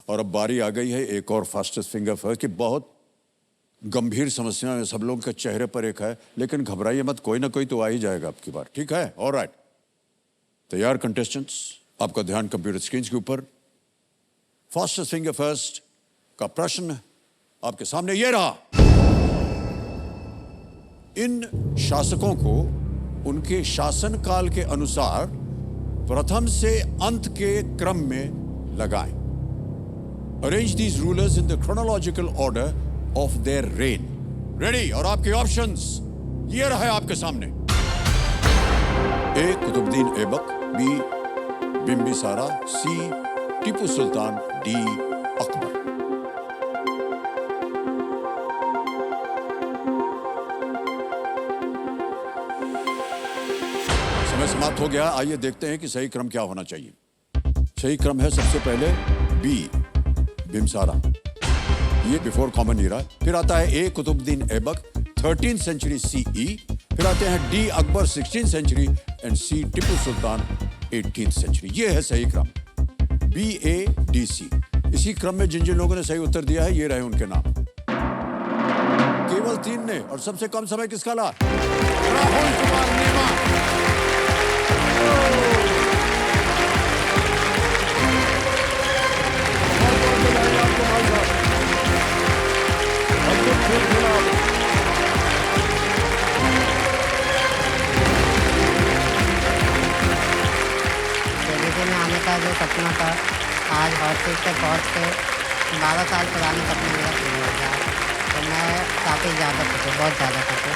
और अब बारी आ गई है एक और फास्टेस्ट फिंगर फर्स्ट की। बहुत गंभीर समस्या है, सब लोगों के चेहरे पर एक है, लेकिन घबराइए मत, कोई ना कोई तो आ ही जाएगा आपकी बार, ठीक है? ऑलराइट, तैयार कंटेस्टेंट्स? आपका ध्यान कंप्यूटर स्क्रीन के ऊपर। फास्टेस्ट फिंगर फर्स्ट का प्रश्न आपके सामने ये रहा। इन शासकों को उनके शासनकाल के अनुसार प्रथम से अंत के क्रम में लगाएं। Arrange these rulers in the chronological order of their rain. Ready? और आपके ऑप्शंस ये रहे आपके सामने। ए कुतुबुद्दीन ऐबक, बी बिंबिसारा, सी टीपू सुल्तान, डी अकबर। समय समाप्त हो गया। आइए देखते हैं कि सही क्रम क्या होना चाहिए। सही क्रम है सबसे पहले बी बिम्बिसारा, ये बिफोर कॉमन ईरा। फिर आता है A Qutbuddin Aibak 13th century CE. फिर आते हैं D Akbar 16th century and C Tipu Sultan 18th century. ये है सही क्रम, बी ए डी सी। इसी क्रम में जिन जिन लोगों ने सही उत्तर दिया है ये रहे उनके नाम। केवल 3 ने। और सबसे कम समय किसका ला? राहुल कुमार नेमा। टेलीविजन में आने का जो सपना था, आज हॉट सीट पे पहुंच के 12 साल पुराने सपने मेरा पूरा हो गया। तो मैं काफ़ी ज़्यादा खुश हूँ, बहुत ज़्यादा खुश हूँ।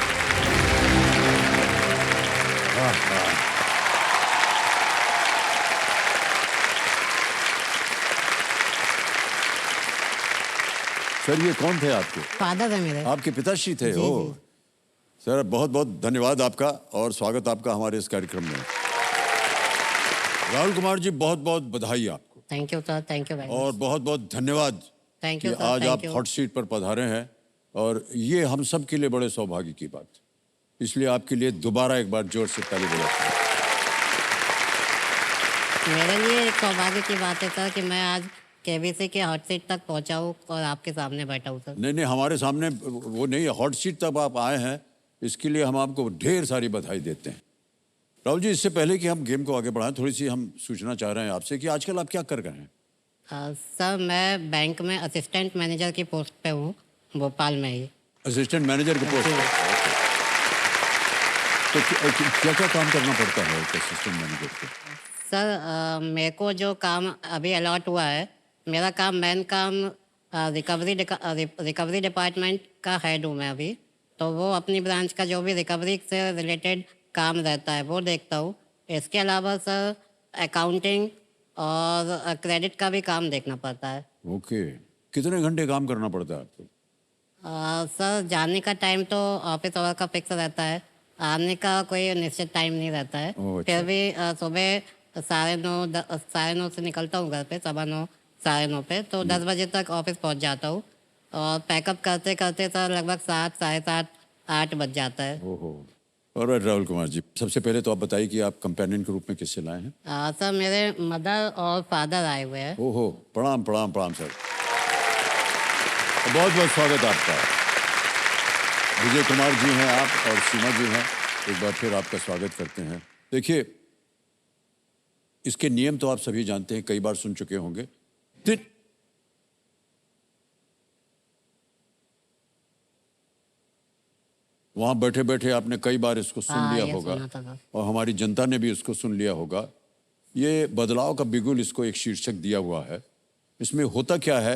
सर ये कौन थे आपके? फादर है मेरे। आपके पिताश्री थे? जी, ओ जी। सर बहुत बहुत धन्यवाद आपका और स्वागत आपका हमारे इस कार्यक्रम में। राहुल कुमार जी बहुत बहुत बधाई आपको। Thank you sir, thank you very और मच। बहुत बहुत धन्यवाद थैंक कि यू सर, आज आप थैंक यू। हॉट सीट पर पधारे हैं और ये हम सब के लिए बड़े सौभाग्य की बात। इसलिए आपके लिए दोबारा एक बार जोर से ताली बजाते हैं। मेरे लिए एक सौभाग्य की बात है सर कि मैं आज केबीसी के हॉट सीट तक पहुंचा हूँ और आपके सामने बैठा हूँ सर। नहीं नहीं, हमारे सामने वो नहीं, हॉट सीट तक आप आए हैं, इसके लिए हम आपको ढेर सारी बधाई देते हैं। राहुल जी, इससे पहले कि हम गेम को आगे बढ़ाएं, थोड़ी सी हम सूचना चाह रहे हैं आपसे कि आजकल आप क्या कर रहे हैं? सर मैं बैंक में असिस्टेंट मैनेजर की पोस्ट पे हूँ, भोपाल में ही। असिस्टेंट मैनेजर के पोस्ट पर? तो क्या क्या काम करना पड़ता है एक असिस्टेंट मैनेजर को? सर मेरे को जो काम अभी अलॉट हुआ है, मेरा काम मेन काम रिकवरी डिपार्टमेंट का हेड हूँ मैं अभी। तो वो अपनी ब्रांच का जो भी रिकवरी से रिलेटेड काम रहता है वो देखता हूँ। इसके अलावा सर अकाउंटिंग और क्रेडिट का भी काम देखना पड़ता है। ओके, कितने घंटे काम करना पड़ता है आपको? सर जाने का टाइम तो ऑफिस आवर का फिक्स रहता है, आने का कोई निश्चित टाइम नहीं रहता है। ओह, अच्छा। फिर भी सुबह 9:30 से निकलता हूँ घर पे, 9:15 9:30 पे, तो 10 बजे तक ऑफिस पहुँच जाता हूँ। और पैकअप करते करते सर लगभग 7, 7:30, 8 बज जाता है। ओहो। और राहुल कुमार जी, सबसे पहले तो आप बताइए कि आप कंपेनियन के रूप में किससे लाए हैं? सर मेरे मदर और फादर आए हुए हैं। ओहो, प्रणाम प्रणाम प्रणाम सर। बहुत बहुत स्वागत आपका। विजय कुमार जी हैं आप और सीमा जी हैं, एक बार फिर आपका स्वागत करते हैं। देखिए, इसके नियम तो आप सभी जानते हैं, कई बार सुन चुके होंगे। वहां बैठे बैठे आपने कई बार इसको सुन लिया ये होगा सुना था सर। और हमारी जनता ने भी इसको सुन लिया होगा। ये बदलाव का बिगुल, इसको एक शीर्षक दिया हुआ है। इसमें होता क्या है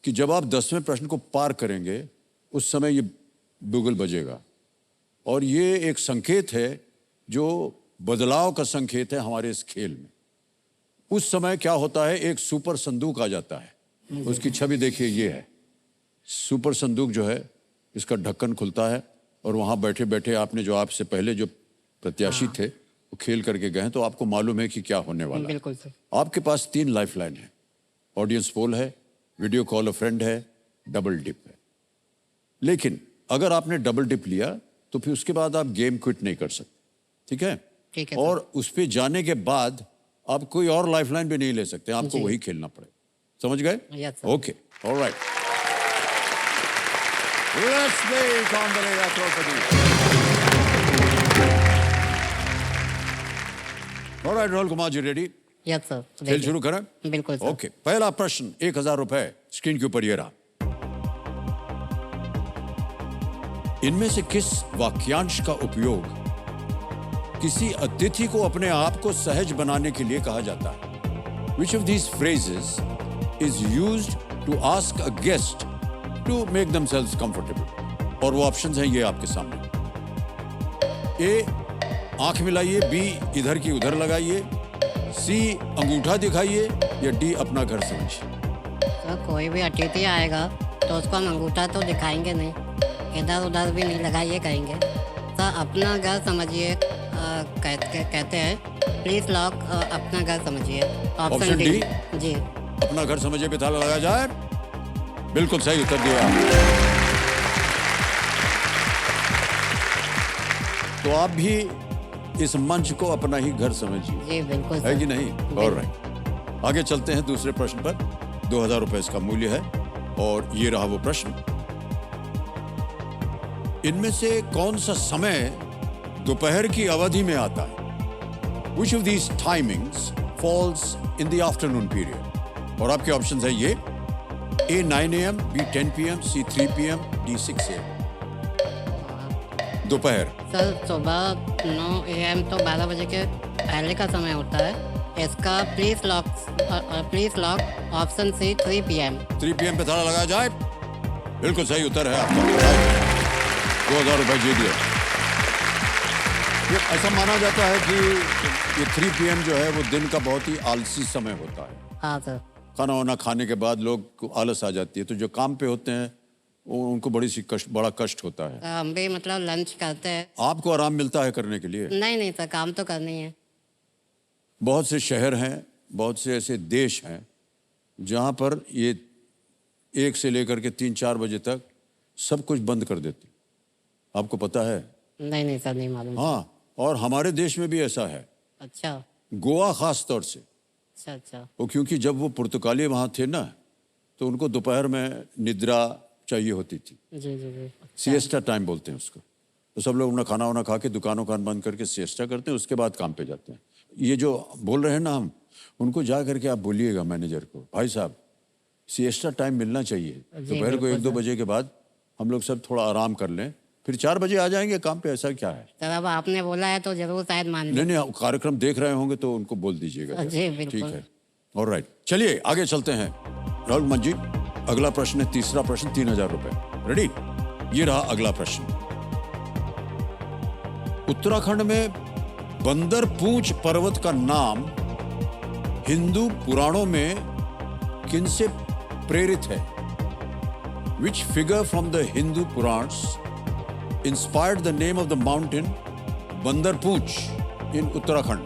कि जब आप 10वें प्रश्न को पार करेंगे उस समय ये बिगुल बजेगा और ये एक संकेत है, जो बदलाव का संकेत है हमारे इस खेल में। उस समय क्या होता है, एक सुपर संदूक आ जाता है। उसकी छवि देखिए, ये है सुपर संदूक जो है, इसका ढक्कन खुलता है और वहां बैठे बैठे आपने जो आपसे पहले जो प्रत्याशी थे वो खेल करके गए हैं, तो आपको मालूम है कि क्या होने वाला है। बिल्कुल सर। आपके पास 3 लाइफलाइन है, ऑडियंस पोल है, वीडियो कॉल अ फ्रेंड है, डबल डिप है। लेकिन अगर आपने डबल डिप लिया तो फिर उसके बाद आप गेम क्विट नहीं कर सकते, ठीक है? ठीक है और उस पे जाने के बाद आप कोई और लाइफलाइन भी नहीं ले सकते, आपको जी। वही खेलना पड़ेगा। समझ गए? Yes, sir. Okay, alright. Let's play कौन बनेगा करोड़पति। Alright Rahul Kumar ji, ready? Yes sir, खेल शुरू करें? बिल्कुल सर। ओके, पहला प्रश्न 1000 रुपए स्क्रीन के ऊपर ये रहा। इनमें से किस वाक्यांश का उपयोग किसी अतिथि को अपने आप को सहज बनाने के लिए कहा जाता है? Which of these phrases is used to ask a guest to make themselves comfortable? और वो ऑप्शंस हैं ये आपके सामने। ए, आंख मिलाइए, बी, इधर की उधर लगाइए, सी, अंगूठा दिखाइए, या डी, अपना घर समझिए। सर कोई भी अतिथि आएगा तो उसको हम अंगूठा तो दिखाएंगे नहीं, इधर उधर भी नहीं लगाइए कहेंगे। सर अपना घर समझिए कहते हैं, प्लीज लॉक अपना घर समझिए। Option D? जी। अपना घर समझिए पे ताला लगाया जाए। बिल्कुल सही उत्तर दिया। तो आप भी इस मंच को अपना ही घर समझिए, जी बिल्कुल है सर। कि नहीं? ऑलराइट, आगे चलते हैं दूसरे प्रश्न पर। 2000 रुपए इसका मूल्य है और ये रहा वो प्रश्न। इनमें से कौन सा समय दोपहर की अवधि में आता है? Which of these timings falls in the afternoon period? और आपके ऑप्शंस है ये: A 9 AM, B 10 PM, C 3 PM, D 6 AM। दोपहर। सर सुबह 9 AM तो 12 बजे के पहले का समय होता है। इसका please lock option C 3 PM। 3 PM पे ताला लगाया जाए। बिल्कुल सही उत्तर है आपका। 2000 रुपए जीत गए। ये ऐसा माना जाता है कि ये 3 PM जो है वो दिन का बहुत ही आलसी समय होता है। हाँ सर। खाना वाना खाने के बाद लोग को आलस आ जाती है, तो जो काम पे होते हैं उनको बड़ा कष्ट होता है। हम भी मतलब लंच करते हैं। आपको आराम मिलता है करने के लिए? नहीं सर, काम तो करनी है। बहुत से शहर हैं, बहुत से ऐसे देश हैं जहाँ पर ये 1 से लेकर के 3-4 बजे तक सब कुछ बंद कर देते। आपको पता है? नहीं सर, नहीं मालूम। हाँ, और हमारे देश में भी ऐसा है। अच्छा। गोवा खास तौर से। अच्छा। वो क्योंकि जब वो पुर्तगाली वहाँ थे ना, तो उनको दोपहर में निद्रा चाहिए होती थी। जी। सिएस्टा टाइम बोलते हैं उसको। तो सब लोग अपना खाना वाना खा के दुकान बंद करके सिएस्टा करते हैं, उसके बाद काम पे जाते हैं। ये जो बोल रहे हैं ना हम, उनको जा करके आप बोलिएगा मैनेजर को, भाई साहब सिएस्टा टाइम मिलना चाहिए। दोपहर को 1-2 बजे के बाद हम लोग सब थोड़ा आराम कर लें, फिर 4 बजे आ जाएंगे काम पे। ऐसा क्या है? सर अब आपने बोला है तो जरूर शायद मान लें। नहीं, कार्यक्रम देख रहे होंगे तो उनको बोल दीजिएगा। जी बिल्कुल। ठीक है, ऑलराइट। चलिए आगे चलते हैं राहुल कुमार जी। अगला प्रश्न है, तीसरा प्रश्न, 3000 रुपए। रेडी? ये रहा अगला प्रश्न। उत्तराखंड में बंदर पूंछ पर्वत का नाम हिंदू पुराणों में किनसे प्रेरित है? Which figure from the Hindu Purans inspired the name of the mountain बंदर पूंछ in उत्तराखंड?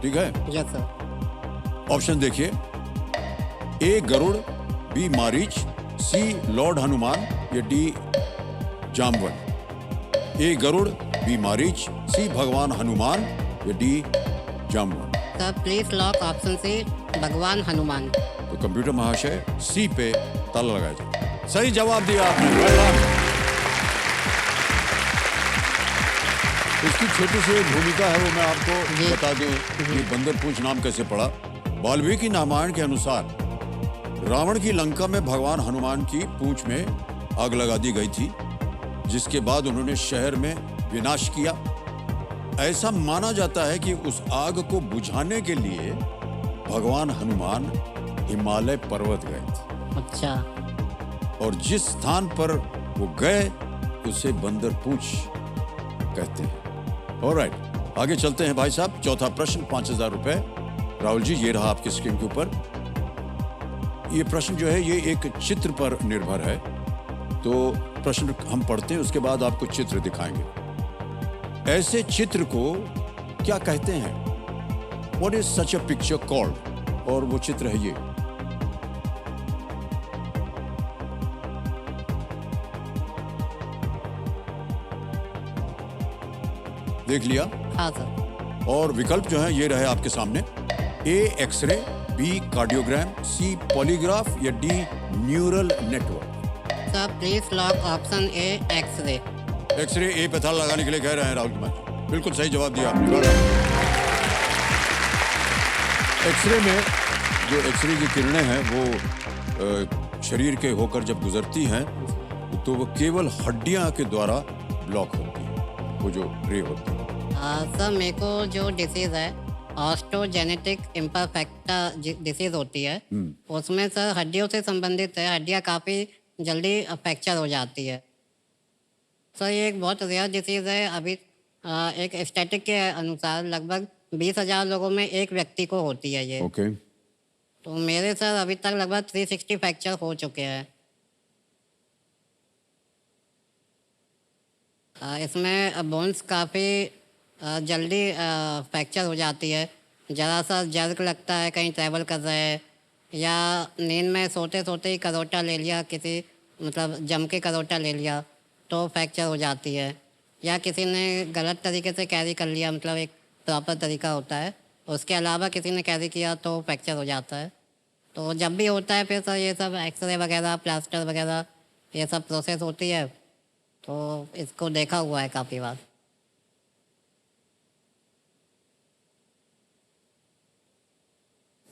ठीक है? Yes sir. ऑप्शन देखिए: A Garud, B Marich, C lord Hanuman, या D Jamvan. A Garud, B Marich, C भगवान हनुमान, या D Jamvan. Sir please lock option C भगवान हनुमान। तो कंप्यूटर महाशय सी पे ताला लगाया जाए। सही जवाब दिया आपने, well done। इसकी छोटी सी भूमिका है, वो मैं आपको बता दूं कि बंदर पूंछ नाम कैसे पड़ा। वाल्मीकि रामायण के अनुसार रावण की लंका में भगवान हनुमान की पूंछ में आग लगा दी गई थी, जिसके बाद उन्होंने शहर में विनाश किया। ऐसा माना जाता है कि उस आग को बुझाने के लिए भगवान हनुमान हिमालय पर्वत गए थे। अच्छा। और जिस स्थान पर वो गए उसे बंदर पूंछ कहते हैं। ऑलराइट, आगे चलते हैं भाई साहब। चौथा प्रश्न, 5000 रुपए। राहुल जी, ये रहा आपकी स्क्रीन के ऊपर। ये प्रश्न जो है ये एक चित्र पर निर्भर है। तो प्रश्न हम पढ़ते हैं, उसके बाद आपको चित्र दिखाएंगे। ऐसे चित्र को क्या कहते हैं? What is such a picture called? और वो चित्र है ये। देख लिया? हाँ सर। और विकल्प जो है ये रहे आपके सामने: A x-ray, B cardiogram, C polygraph या D neural network? Sir please lock option A x-ray. X-ray A पे ताला लगाने के लिए कह रहे हैं राहुल कुमार जी। बिल्कुल सही जवाब दिया आपने। एक्सरे में जो एक्सरे की किरणें हैं वो शरीर के होकर जब गुजरती हैं तो वो केवल हड्डियां के द्वारा ब्लॉक होती है, वो जो रे होती है। सर मेरे को जो डिसीज़ है ऑस्टोजेनेटिक इम्परफेक्टा डिसीज़ होती है, उसमें सर हड्डियों से संबंधित है। हड्डियाँ काफ़ी जल्दी फ्रैक्चर हो जाती है। सर ये एक बहुत रेयर डिसीज़ है। अभी एक स्टैटिक के अनुसार लगभग 20,000 लोगों में एक व्यक्ति को होती है ये। ओके। तो मेरे सर अभी तक लगभग 360 फ्रैक्चर हो चुके हैं। इसमें बोन्स काफ़ी जल्दी फ्रैक्चर हो जाती है। ज़रा सा जर्क लगता है कहीं ट्रैवल कर रहे हैं, या नींद में सोते सोते ही करोटा ले लिया, किसी मतलब जम के करोटा ले लिया तो फ्रैक्चर हो जाती है, या किसी ने गलत तरीके से कैरी कर लिया, मतलब एक प्रॉपर तरीका होता है, उसके अलावा किसी ने कैरी किया तो फ्रैक्चर हो जाता है। तो जब भी होता है फिर सर ये सब एक्सरे वगैरह, प्लास्टर वगैरह, ये सब प्रोसेस होती है। तो इसको देखा हुआ है काफ़ी बार।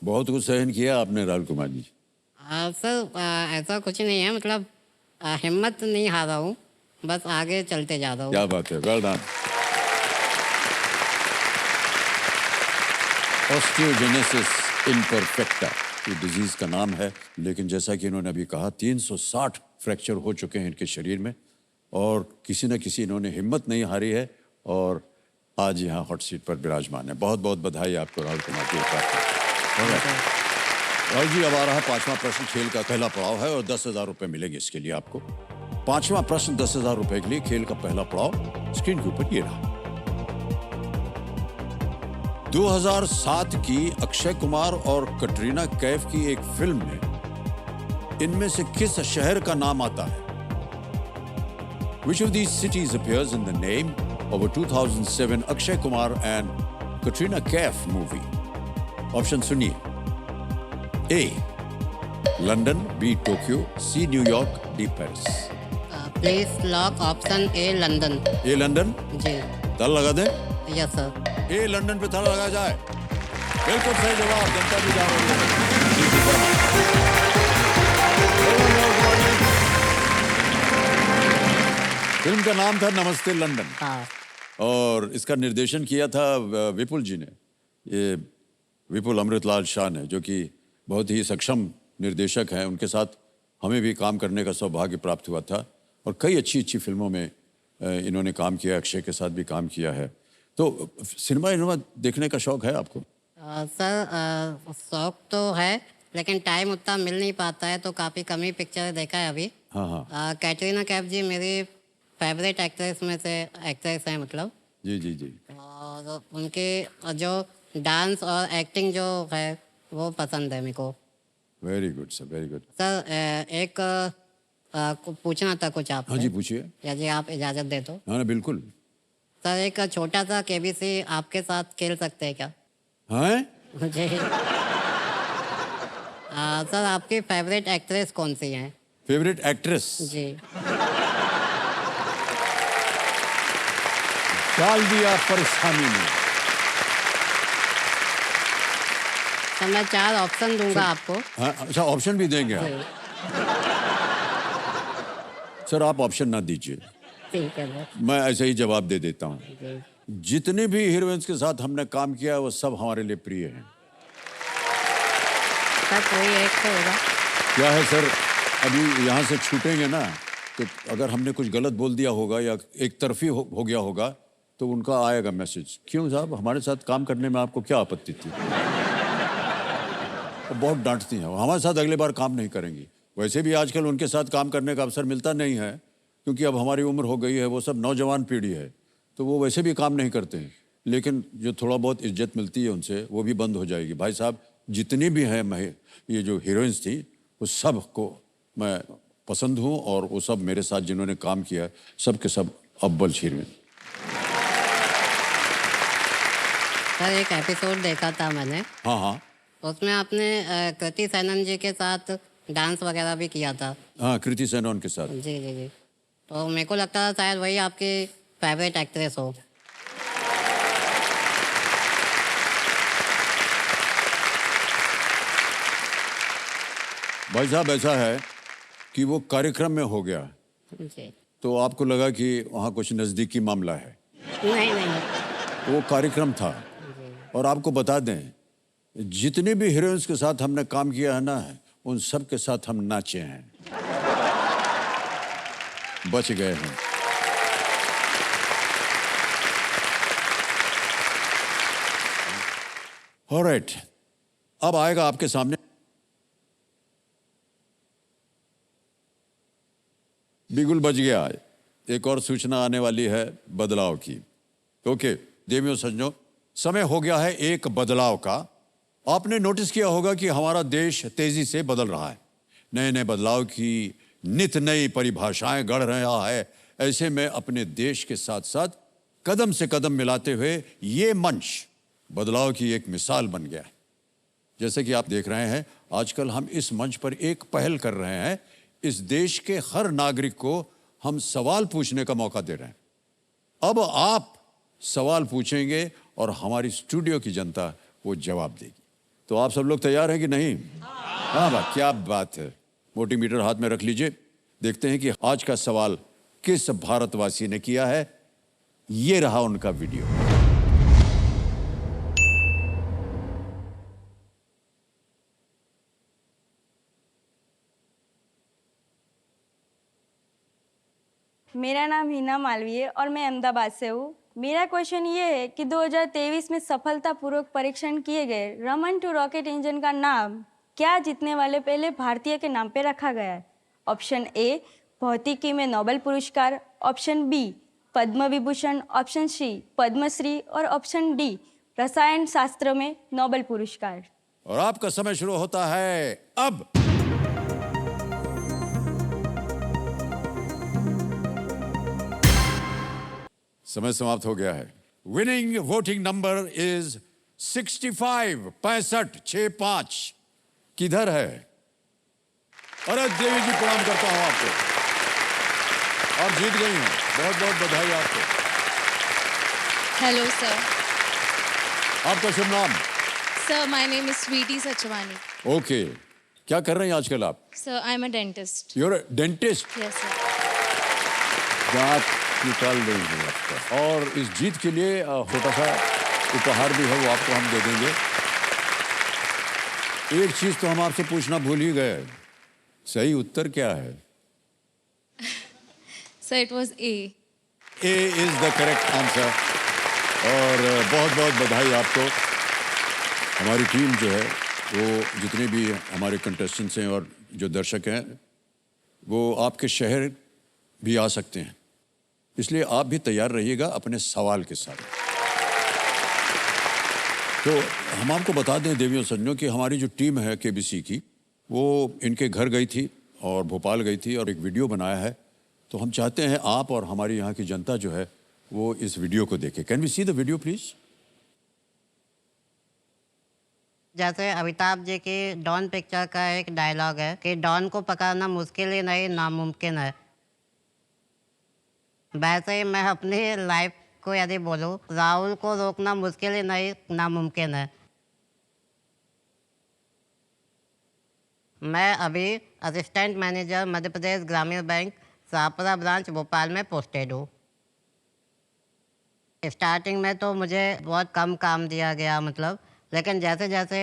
बहुत कुछ सहन किया आपने राहुल कुमार जी। सर ऐसा कुछ नहीं है, मतलब हिम्मत नहीं हारा हूँ, बस आगे चलते जा रहा हूँ। क्या बात है, वेल डन। ऑस्टियोजेनेसिस इम्परफेक्टा ये डिजीज का नाम है, लेकिन जैसा कि इन्होंने अभी कहा 360 फ्रैक्चर हो चुके हैं इनके शरीर में, और किसी न किसी इन्होंने हिम्मत नहीं हारी है और आज यहाँ हॉट सीट पर विराजमान है। बहुत बहुत बधाई आपको राहुल कुमार जी। राहुल जी, अब आ रहा है 5वां प्रश्न। खेल का पहला पड़ाव है और 10,000 रुपए मिलेंगे इसके लिए आपको। 5वां प्रश्न 10,000 रुपए के लिए। खेल का पहला पड़ाव स्क्रीन के ऊपर ये रहा। 2007 की अक्षय कुमार और कटरीना कैफ की एक फिल्म में इनमें से किस शहर का नाम आता है? Which of these cities appears in the name of a 2007 Akshay Kumar and Katrina Kaif movie? Option सुनिए। A. London, B. Tokyo, C. New York, D. Paris. Please lock option A London. A London जी। ताला लगा दें? Yes sir. ए London पे ताला लगाया जाए। बिल्कुल सही जवाब। जनता भी जा रही है। फिल्म का नाम था नमस्ते लंदन। हाँ। और इसका निर्देशन किया था विपुल जी ने, ये विपुल अमृतलाल शाह ने, जो कि बहुत ही सक्षम निर्देशक हैं। उनके साथ हमें भी काम करने का सौभाग्य प्राप्त हुआ था और कई अच्छी अच्छी फिल्मों में इन्होंने काम किया। अक्षय के साथ भी काम किया है। तो सिनेमा देखने का शौक है आपको? सर शौक तो है, लेकिन टाइम उतना मिल नहीं पाता है, तो काफ़ी कम ही पिक्चर देखा है अभी। हाँ हाँ। कैटरीना कैफ जी मेरी फेवरेट एक्ट्रेस में से एक्ट्रेस हैं, मतलब। जी जी जी। और उनके जो डांस और एक्टिंग जो है वो पसंद है मेरे को। Very good sir, very good. Sir एक पूछना था कुछ आपसे। हाँ जी, पूछिए। यदि आप इजाज़त दे तो। हाँ बिल्कुल। सर एक छोटा सा केबीसी आपके साथ खेल सकते हैं क्या? हाँ जी। सर आपकी फेवरेट एक्ट्रेस कौन सी है? Favourite actress? जी। डाल दिया परेशानी में। तो मैं 4 ऑप्शन दूंगा आपको। हाँ, अच्छा ऑप्शन भी देंगे आप? जी। सर आप ऑप्शन ना दीजिए, ठीक है सर। मैं ऐसे ही जवाब दे देता हूँ। जी। जितने भी हीरोइंस के साथ हमने काम किया है वो सब हमारे लिए प्रिय हैं। सर कोई एक तो होगा। क्या है सर, अभी यहाँ से छूटेंगे ना, तो अगर हमने कुछ गलत बोल दिया होगा या एक तरफी हो गया होगा तो उनका आएगा मैसेज, क्यों साहब हमारे साथ काम करने में आपको क्या आपत्ति थी? वो बहुत डांटती हैं, हमारे साथ अगले बार काम नहीं करेंगी। वैसे भी आजकल उनके साथ काम करने का अवसर मिलता नहीं है, क्योंकि अब हमारी उम्र हो गई है, वो सब नौजवान पीढ़ी है, तो वो वैसे भी काम नहीं करते हैं। लेकिन जो थोड़ा बहुत इज्जत मिलती है उनसे, वो भी बंद हो जाएगी। भाई साहब जितनी भी हैं ये जो हीरोइंस थी वो सब को मैं पसंद हूँ, और वो सब मेरे साथ जिन्होंने काम किया सब के सब अव्वल हीरोइन। सर एक एपिसोड देखा था मैंने। हाँ हाँ। उसमें आपने कृति सेनन जी के साथ डांस वगैरह भी किया था। हाँ, कृति सेनन के साथ। जी जी जी। तो मेरे को लगता है शायद वही आपकी फेवरेट एक्ट्रेस हो। भाई साहब ऐसा है कि वो कार्यक्रम में हो गया, जी। तो आपको लगा कि वहाँ कुछ नज़दीकी मामला है। नहीं नहीं। वो कार्यक्रम था। जी। और आपको बता दें, जितने भी हीरोइंस के साथ हमने काम किया है ना, उन सब के साथ हम नाचे हैं, बच गए हैं। ऑलराइट, अब आएगा आपके सामने बिगुल बज गया। एक और सूचना आने वाली है बदलाव की। ओके देवियों सज्जनों, समय हो गया है एक बदलाव का। आपने नोटिस किया होगा कि हमारा देश तेजी से बदल रहा है, नए नए बदलाव की नित नई परिभाषाएं गढ़ रहा है। ऐसे में अपने देश के साथ साथ कदम से कदम मिलाते हुए ये मंच बदलाव की एक मिसाल बन गया है। जैसे कि आप देख रहे हैं, आजकल हम इस मंच पर एक पहल कर रहे हैं। इस देश के हर नागरिक को हम सवाल पूछने का मौका दे रहे हैं। अब आप सवाल पूछेंगे और हमारी स्टूडियो की जनता वो जवाब देगी। तो आप सब लोग तैयार हैं कि नहीं? हाँ वाह, क्या बात है। मोटी मीटर हाथ में रख लीजिए। देखते हैं कि आज का सवाल किस भारतवासी ने किया है। ये रहा उनका वीडियो। मेरा नाम हिना मालवीय और मैं अहमदाबाद से हूँ। मेरा क्वेश्चन ये है कि 2023 में सफलतापूर्वक परीक्षण किए गए रमन 2 रॉकेट इंजन का नाम क्या जीतने वाले पहले भारतीय के नाम पे रखा गया है? ऑप्शन ए भौतिकी में नोबेल पुरस्कार, option B Padma Vibhushan, option C Padmashri और ऑप्शन डी रसायन शास्त्र में नोबेल पुरस्कार। और आपका समय शुरू होता है अब। समय समाप्त हो गया है। Winning voting number is 65, 6565। किधर है? अरे देवी जी, प्रणाम करता हूं आपको। आप जीत गई हैं, बहुत बहुत बधाई आपको। Hello sir. आपका शुभ नाम? Sir my name is Sweety Sachwani. Okay, क्या कर रहे हैं आजकल आप? Sir I am a dentist. Your dentist? Yes sir. दांत निकाल देंगे आपका। और इस जीत के लिए छोटा सा उपहार भी है, वो आपको हम दे देंगे। एक चीज तो हम आपसे पूछना भूल ही गए, सही उत्तर क्या है? Sir it was a. A is the correct answer. और बहुत बहुत बधाई आपको। हमारी टीम जो है, वो जितने भी हमारे कंटेस्टेंट्स हैं और जो दर्शक हैं, वो आपके शहर भी आ सकते हैं, इसलिए आप भी तैयार रहिएगा अपने सवाल के साथ। तो हम आपको बता दें देवियों सज्जनों कि हमारी जो टीम है केबीसी की, वो इनके घर गई थी और भोपाल गई थी और एक वीडियो बनाया है। तो हम चाहते हैं आप और हमारी यहाँ की जनता जो है वो इस वीडियो को देखे। Can we see the video please? जैसे अमिताभ जी की डॉन पिक्चर का एक डायलॉग है कि डॉन को पकड़ना मुश्किल ही नहीं नामुमकिन है। वैसे ही मैं अपनी लाइफ को यदि बोलूं, राहुल को रोकना मुश्किल ही नहीं नामुमकिन है। मैं अभी असिस्टेंट मैनेजर मध्य प्रदेश ग्रामीण बैंक शाहपुरा ब्रांच भोपाल में पोस्टेड हूँ। स्टार्टिंग में तो मुझे बहुत कम काम दिया गया, मतलब, लेकिन जैसे जैसे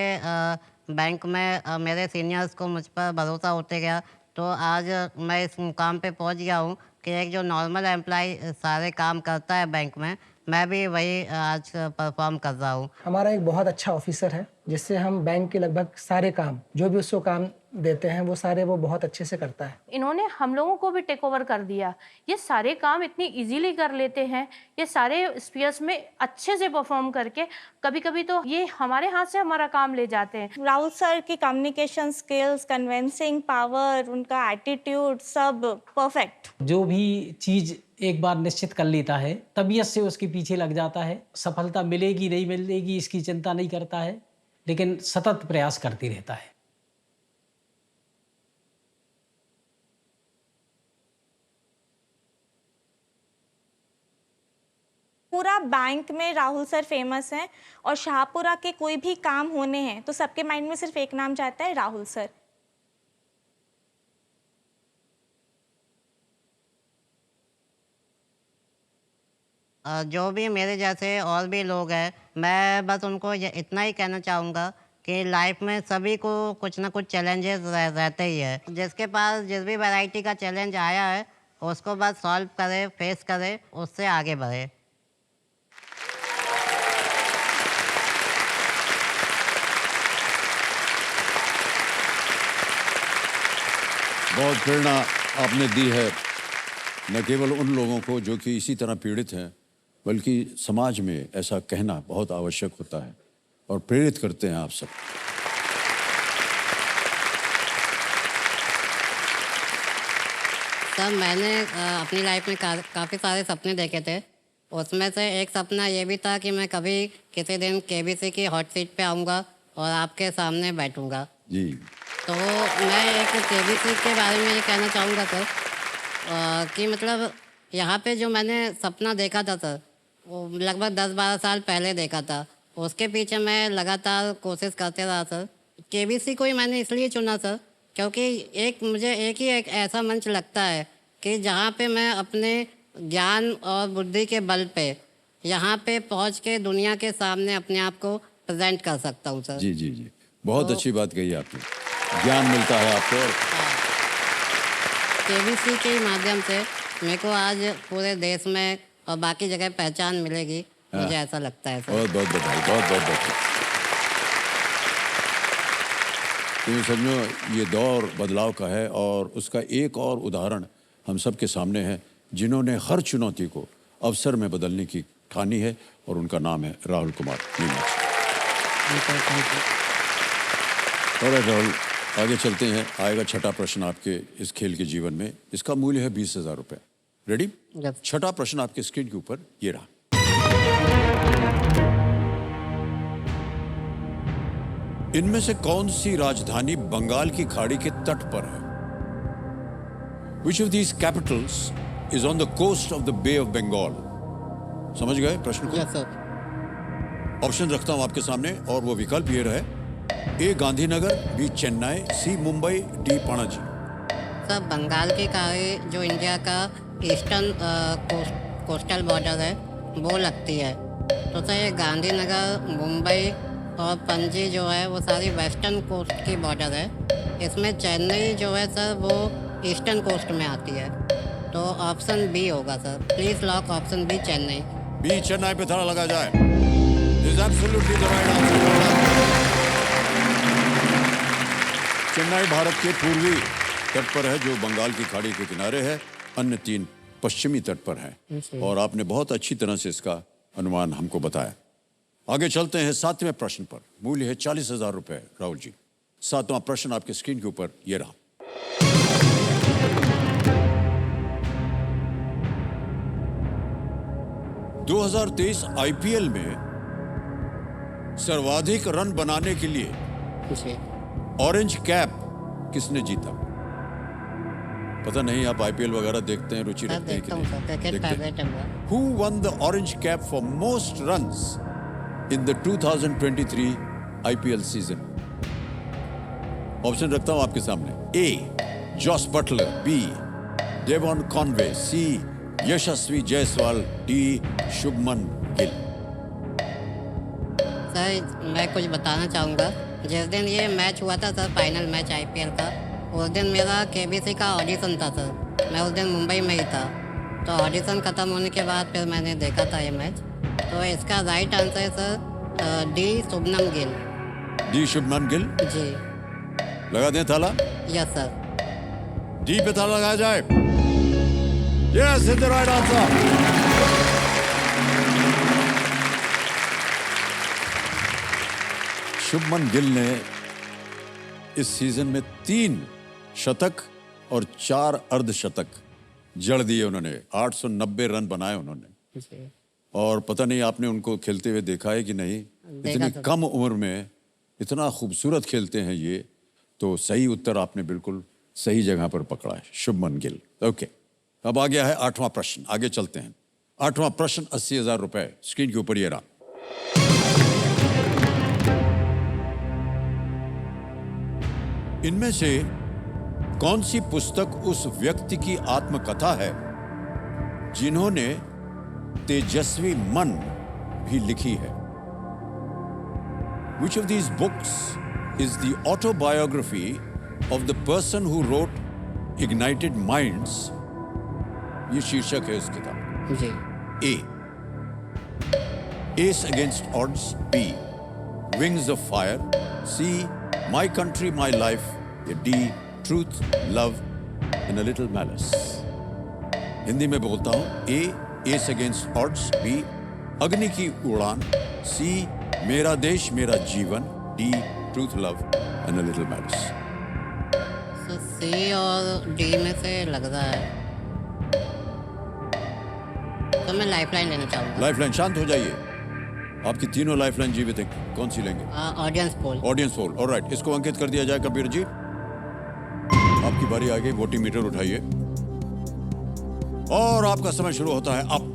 बैंक में मेरे सीनियर्स को मुझ पर भरोसा होते गया, तो आज मैं इस मुकाम पे पहुंच गया हूँ कि एक जो नॉर्मल एम्प्लॉय सारे काम करता है बैंक में, मैं भी वही आज परफॉर्म कर रहा हूँ। हमारा एक बहुत अच्छा ऑफिसर है, जिससे हम बैंक के लगभग सारे काम, जो भी उसको काम देते हैं, वो सारे वो बहुत अच्छे से करता है। इन्होंने हम लोगों को भी टेक ओवर कर दिया। ये सारे काम इतनी इजीली कर लेते हैं, ये सारे स्पीयर्स में अच्छे से परफॉर्म करके कभी कभी तो ये हमारे हाथ से हमारा काम ले जाते हैं। राहुल सर की कम्युनिकेशन स्किल्स, कन्विंसिंग पावर, उनका एटीट्यूड सब परफेक्ट। जो भी चीज एक बार निश्चित कर लेता है, तबीयत से उसके पीछे लग जाता है। सफलता मिलेगी नहीं मिलेगी इसकी चिंता नहीं करता है। लेकिन सतत प्रयास करती रहता है। पूरा बैंक में राहुल सर फेमस हैं और शाहपुरा के कोई भी काम होने हैं तो सबके माइंड में सिर्फ एक नाम जाता है, राहुल सर। जो भी मेरे जैसे और भी लोग हैं, मैं बस उनको इतना ही कहना चाहूँगा कि लाइफ में सभी को कुछ ना कुछ चैलेंजेस रहते ही है। जिसके पास जिस भी वैरायटी का चैलेंज आया है उसको बस सॉल्व करे, फेस करे, उससे आगे बढ़े। बहुत प्रेरणा आपने दी है न केवल उन लोगों को जो कि इसी तरह पीड़ित हैं, बल्कि समाज में ऐसा कहना बहुत आवश्यक होता है और प्रेरित करते हैं आप सब। सर मैंने अपनी लाइफ में काफ़ी सारे सपने देखे थे। उसमें से एक सपना ये भी था कि मैं कभी किसी दिन केबीसी की हॉट सीट पे आऊँगा और आपके सामने बैठूँगा। जी। तो मैं एक केबीसी के बारे में ये कहना चाहूँगा सर कि मतलब यहाँ पे जो मैंने सपना देखा था सर, वो लगभग 10-12 साल पहले देखा था। उसके पीछे मैं लगातार कोशिश करते रहा सर। केबीसी को ही मैंने इसलिए चुना सर क्योंकि मुझे एक ऐसा मंच लगता है कि जहाँ पे मैं अपने ज्ञान और बुद्धि के बल पे यहाँ पे पहुँच के दुनिया के सामने अपने आप को प्रेजेंट कर सकता हूँ सर। जी जी जी, बहुत अच्छी बात कही आपने। ज्ञान मिलता है आपको। केबीसी के माध्यम से मेरे को आज पूरे देश में और बाकी जगह पहचान मिलेगी, मुझे ऐसा लगता है सर। बहुत बहुत बधाई, बहुत बहुत बधाई। तो समझो ये दौर बदलाव का है और उसका एक और उदाहरण हम सब के सामने है जिन्होंने हर चुनौती को अवसर में बदलने की ठानी है और उनका नाम है राहुल कुमार नीमच। और राहुल आगे चलते हैं। आएगा छठा प्रश्न आपके इस खेल के जीवन में। इसका मूल्य है 20,000 रुपये। रेडी? छठा प्रश्न आपके स्क्रीन के ऊपर ये रहा। इनमें से कौन सी राजधानी बंगाल की खाड़ी के तट पर है? Which of these capitals is on the coast of the Bay of Bengal? समझ गए प्रश्न को? Yes sir. ऑप्शन रखता हूं आपके सामने और वो विकल्प ये रहे। ए गांधीनगर, बी चेन्नई, सी मुंबई, डी पणजी। सर बंगाल की खाड़ी जो इंडिया का ईस्टर्न कोस्टल बॉर्डर है वो लगती है। तो सर ये गांधीनगर, मुंबई और पणजी जो है वो सारी वेस्टर्न कोस्ट की बॉर्डर है। इसमें चेन्नई जो है सर वो ईस्टर्न कोस्ट में आती है। तो ऑप्शन बी होगा sir. Please lock option B Chennai. B Chennai पे ताला लगा जाए। Is absolutely the right answer. Chennai Bharat के पूर्वी तट पर है जो बंगाल की खाड़ी के किनारे है। अन्य 3 पश्चिमी तट पर हैं और आपने बहुत अच्छी तरह से इसका अनुमान हमको बताया। आगे चलते हैं 7वें प्रश्न पर। मूल्य है 40,000 रुपए। राहुल जी, 7वां प्रश्न आपके स्क्रीन के ऊपर ये रहा। 2023 आईपीएल में सर्वाधिक रन बनाने के लिए ऑरेंज कैप किसने जीता? पता नहीं आप आईपीएल वगैरह देखते हैं, रुचि रखते हैं कि नहीं? Who won the orange cap for most runs in the 2023 IPL season? Option रखता हूं आपके सामने। A Jos Buttler, B Devon Conway, C Yashasvi Jaiswal, D Shubman Gill. Sir मैं कुछ बताना चाहूँगा। जिस दिन ये मैच हुआ था सर, फाइनल मैच आईपीएल का, उस दिन मेरा केबीसी का ऑडिशन था सर। मैं उस दिन मुंबई में ही था। तो ऑडिशन ख़त्म होने के बाद फिर मैंने देखा था ये मैच। तो इसका राइट आंसर है sir D Shubman Gill. D Shubman Gill जी। लगा दें ताला? Yes sir. डी पे ताला लगाया जाए। Yes, is the right answer. Shubman Gill ने इस सीजन में 3 शतक और 4 अर्धशतक जड़ दिए। उन्होंने 890 रन बनाए उन्होंने। और पता नहीं आपने उनको खेलते हुए देखा है कि नहीं? इतनी कम उम्र में इतना खूबसूरत खेलते हैं ये, तो सही उत्तर आपने बिल्कुल सही जगह पर पकड़ा है, शुभमन गिल। ओके, अब आ गया है 8वां प्रश्न, आगे चलते हैं। 8वां प्रश्न 80,000 रुपए स्क्रीन के ऊपर ये रहा। इनमें से कौन सी पुस्तक उस व्यक्ति की आत्मकथा है जिन्होंने तेजस्वी मन भी लिखी है? Which of these books is the autobiography of the person who wrote Ignited Minds? ये शीर्षक है उस किताब। जी। A. Ace Against Odds. B. Wings of Fire. C. My Country, My Life. या D. Truth, Love and a Little Malice. Hindi में बोलता हूँ। A. Ace Against Odds. B. अग्नि की उड़ान। C. मेरा देश मेरा जीवन। D. Truth, Love and a Little Malice. तो सी और डी में से लग रहा है, तो मैं लाइफलाइन लेना चाहूँगा। लाइफलाइन, शांत हो जाइए। आपकी तीनों लाइफलाइन जीवित हैं, कौन सी लेंगे? Audience poll. Audience poll, alright, इसको अंकित कर दिया जाए। कबीर जी, आपकी बारी आ गई, वोटिंग मीटर उठाइए और आपका समय शुरू होता है अब।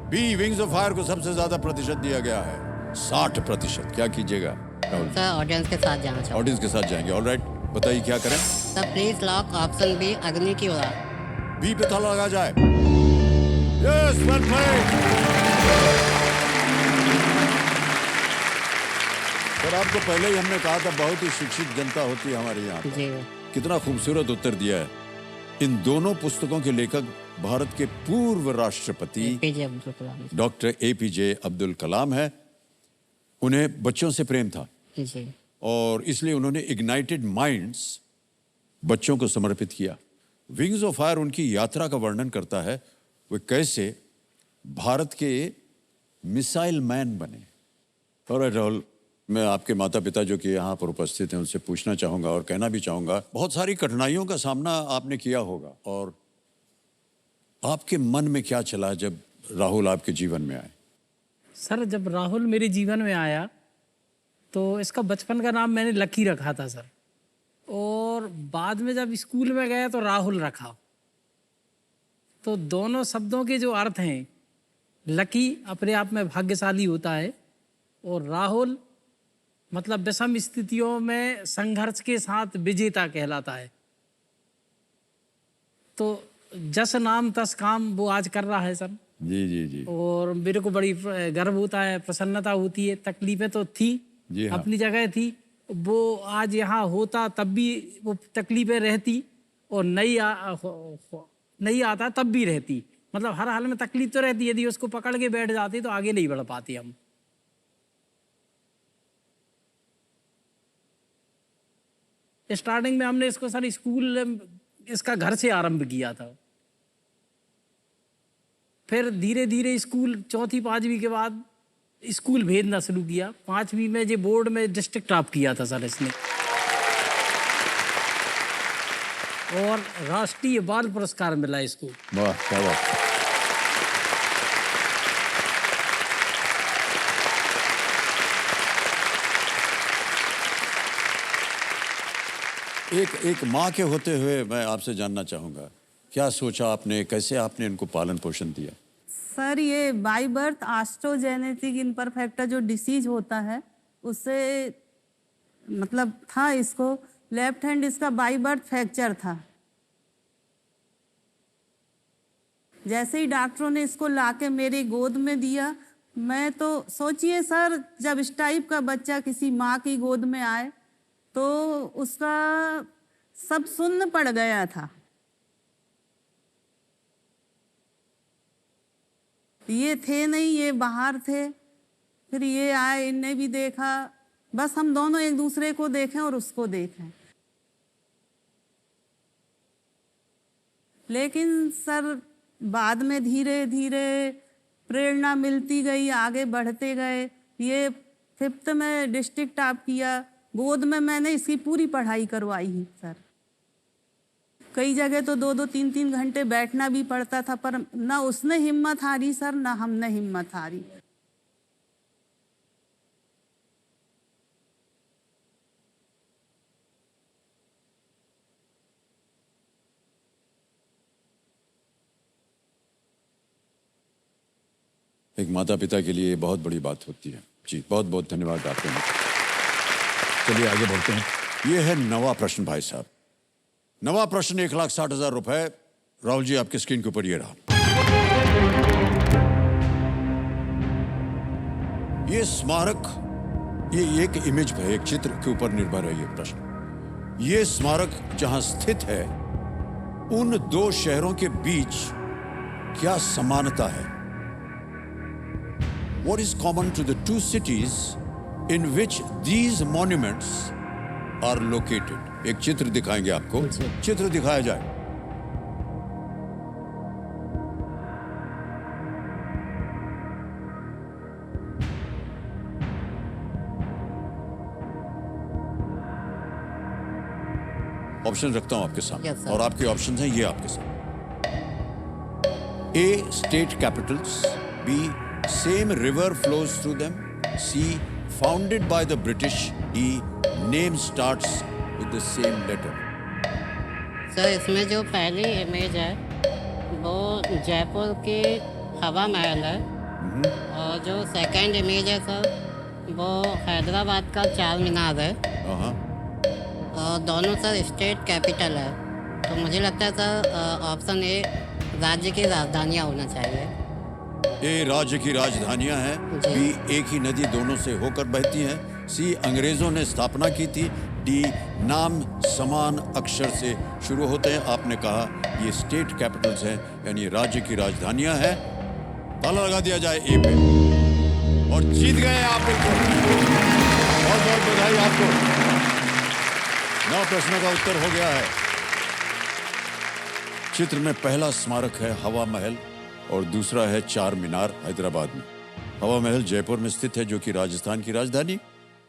बी, विंग्स ऑफ फायर को सबसे ज्यादा प्रतिशत दिया गया है, 60%। क्या कीजिएगा राहुल? सर ऑडियंस के साथ जाना चाहूँगा। ऑडियंस के साथ जाएंगे, ऑलराइट, बताइए क्या करें? Sir please lock option B, Agni की उड़ान। बी पे ताला लगा जाए। Yes, well played. सर आपको पहले ही हमने कहा था बहुत ही शिक्षित जनता होती है हमारे यहाँ पर। जी। कितना खूबसूरत उत्तर दिया है। इन दोनों पुस्तकों के लेखक भारत के पूर्व राष्ट्रपति APJ Abdul Kalam. Doctor APJ Abdul Kalam है। उन्हें बच्चों से प्रेम था जी। और इसलिए उन्होंने इग्नाइटेड माइंड्स बच्चों को समर्पित किया। विंग्स ऑफ फायर उनकी यात्रा का वर्णन करता है, वे कैसे भारत के मिसाइल मैन बने। और राहुल, मैं आपके माता पिता जो कि यहाँ पर उपस्थित हैं उनसे पूछना चाहूँगा और कहना भी चाहूँगा, बहुत सारी कठिनाइयों का सामना आपने किया होगा, और आपके मन में क्या चला जब राहुल आपके जीवन में आए? सर जब राहुल मेरे जीवन में आया तो इसका बचपन का नाम मैंने लकी रखा था सर, और बाद में जब स्कूल में गया तो राहुल रखा। तो दोनों शब्दों के जो अर्थ हैं, लकी अपने आप में भाग्यशाली होता है, और राहुल मतलब विषम स्थितियों में संघर्ष के साथ विजेता कहलाता है। तो जस नाम तस काम वो आज कर रहा है सर। जी जी जी। और मेरे को बड़ी गर्व होता है, प्रसन्नता होती है। तकलीफें तो थी, जी हाँ। अपनी जगह थी, वो आज यहाँ होता तब भी वो तकलीफें रहती, और नहीं आता तब भी रहती। मतलब हर हाल में तकलीफ तो रहती, यदि उसको पकड़ के बैठ जाते तो आगे नहीं बढ़ पाते हम। स्टार्टिंग में हमने इसको सर स्कूल, इसका घर से आरंभ किया था, फिर धीरे धीरे स्कूल 4वीं 5वीं के बाद स्कूल भेजना शुरू किया। 5वीं में जो बोर्ड में डिस्ट्रिक्ट टॉप किया था सर इसने, और राष्ट्रीय बाल पुरस्कार मिला इसको। वाह, क्या बात। एक माँ के होते हुए मैं आपसे जानना चाहूँगा, क्या सोचा आपने, कैसे आपने इनको पालन पोषण दिया? सर ये बाई बर्थ ऑस्टियोजेनेटिक इम्परफेक्टा जो डिसीज होता है उससे मतलब था, इसको लेफ्ट हैंड इसका बाई बर्थ फ्रैक्चर था। जैसे ही डॉक्टरों ने इसको लाके मेरी गोद में दिया, मैं तो सोचिए सर, जब इस टाइप का बच्चा किसी माँ की गोद में आए तो उसका सब सुन्न पड़ गया था। ये थे नहीं, ये बाहर थे, फिर ये आए, इनने भी देखा, बस हम दोनों एक दूसरे को देखें और उसको देखें। लेकिन सर बाद में धीरे धीरे प्रेरणा मिलती गई, आगे बढ़ते गए। ये 5th में डिस्ट्रिक्ट टॉप किया, गोद में मैंने इसकी पूरी पढ़ाई करवाई है सर। कई जगह तो 2-2 3-3 घंटे बैठना भी पड़ता था, पर ना उसने हिम्मत हारी सर, ना हमने हिम्मत हारी। एक माता पिता के लिए बहुत बड़ी बात होती है। जी, बहुत बहुत धन्यवाद आपके। चलिए आगे बढ़ते हैं। ये है नवा प्रश्न भाई साहब। नवा प्रश्न 1,60,000 रुपए। राहुल जी आपकी स्क्रीन के ऊपर ये रहा। ये स्मारक, ये एक इमेज है, एक चित्र के ऊपर निर्भर है ये प्रश्न। ये स्मारक जहां स्थित है, उन दो शहरों के बीच क्या समानता है? What is common to the two cities in which these monuments are located? एक चित्र दिखाएंगे आपको। चित्र दिखाया जाए। ऑप्शन रखता हूं आपके सामने। Yes, sir. और आपके ऑप्शन हैं ये आपके सामने। A, state capitals. B, same river flows through them. C, founded by the British. D, name starts with the same letter. Sir इसमें जो पहली इमेज है वो जयपुर की हवा महल है, और जो सेकंड इमेज है सर वो हैदराबाद का चार मीनार है, और दोनों सर स्टेट कैपिटल है। तो मुझे लगता है सर ऑप्शन ए राज्य की राजधानियाँ होना चाहिए। ए, राज्य की राजधानियां हैं। जी। बी, एक ही नदी दोनों से होकर बहती है। सी, अंग्रेजों ने स्थापना की थी। डी, नाम समान अक्षर से शुरू होते हैं। आपने कहा ये स्टेट कैपिटल्स हैं, यानी राज्य की राजधानियां हैं। ताला लगा दिया जाए ए पे, और जीत गए आप बिल्कुल। बहुत बहुत बधाई आपको। 9 प्रश्नों का उत्तर हो गया है। चित्र में पहला स्मारक है हवा महल, और दूसरा है चार मीनार हैदराबाद में। हवा महल जयपुर में स्थित है, जो कि राजस्थान की राजधानी,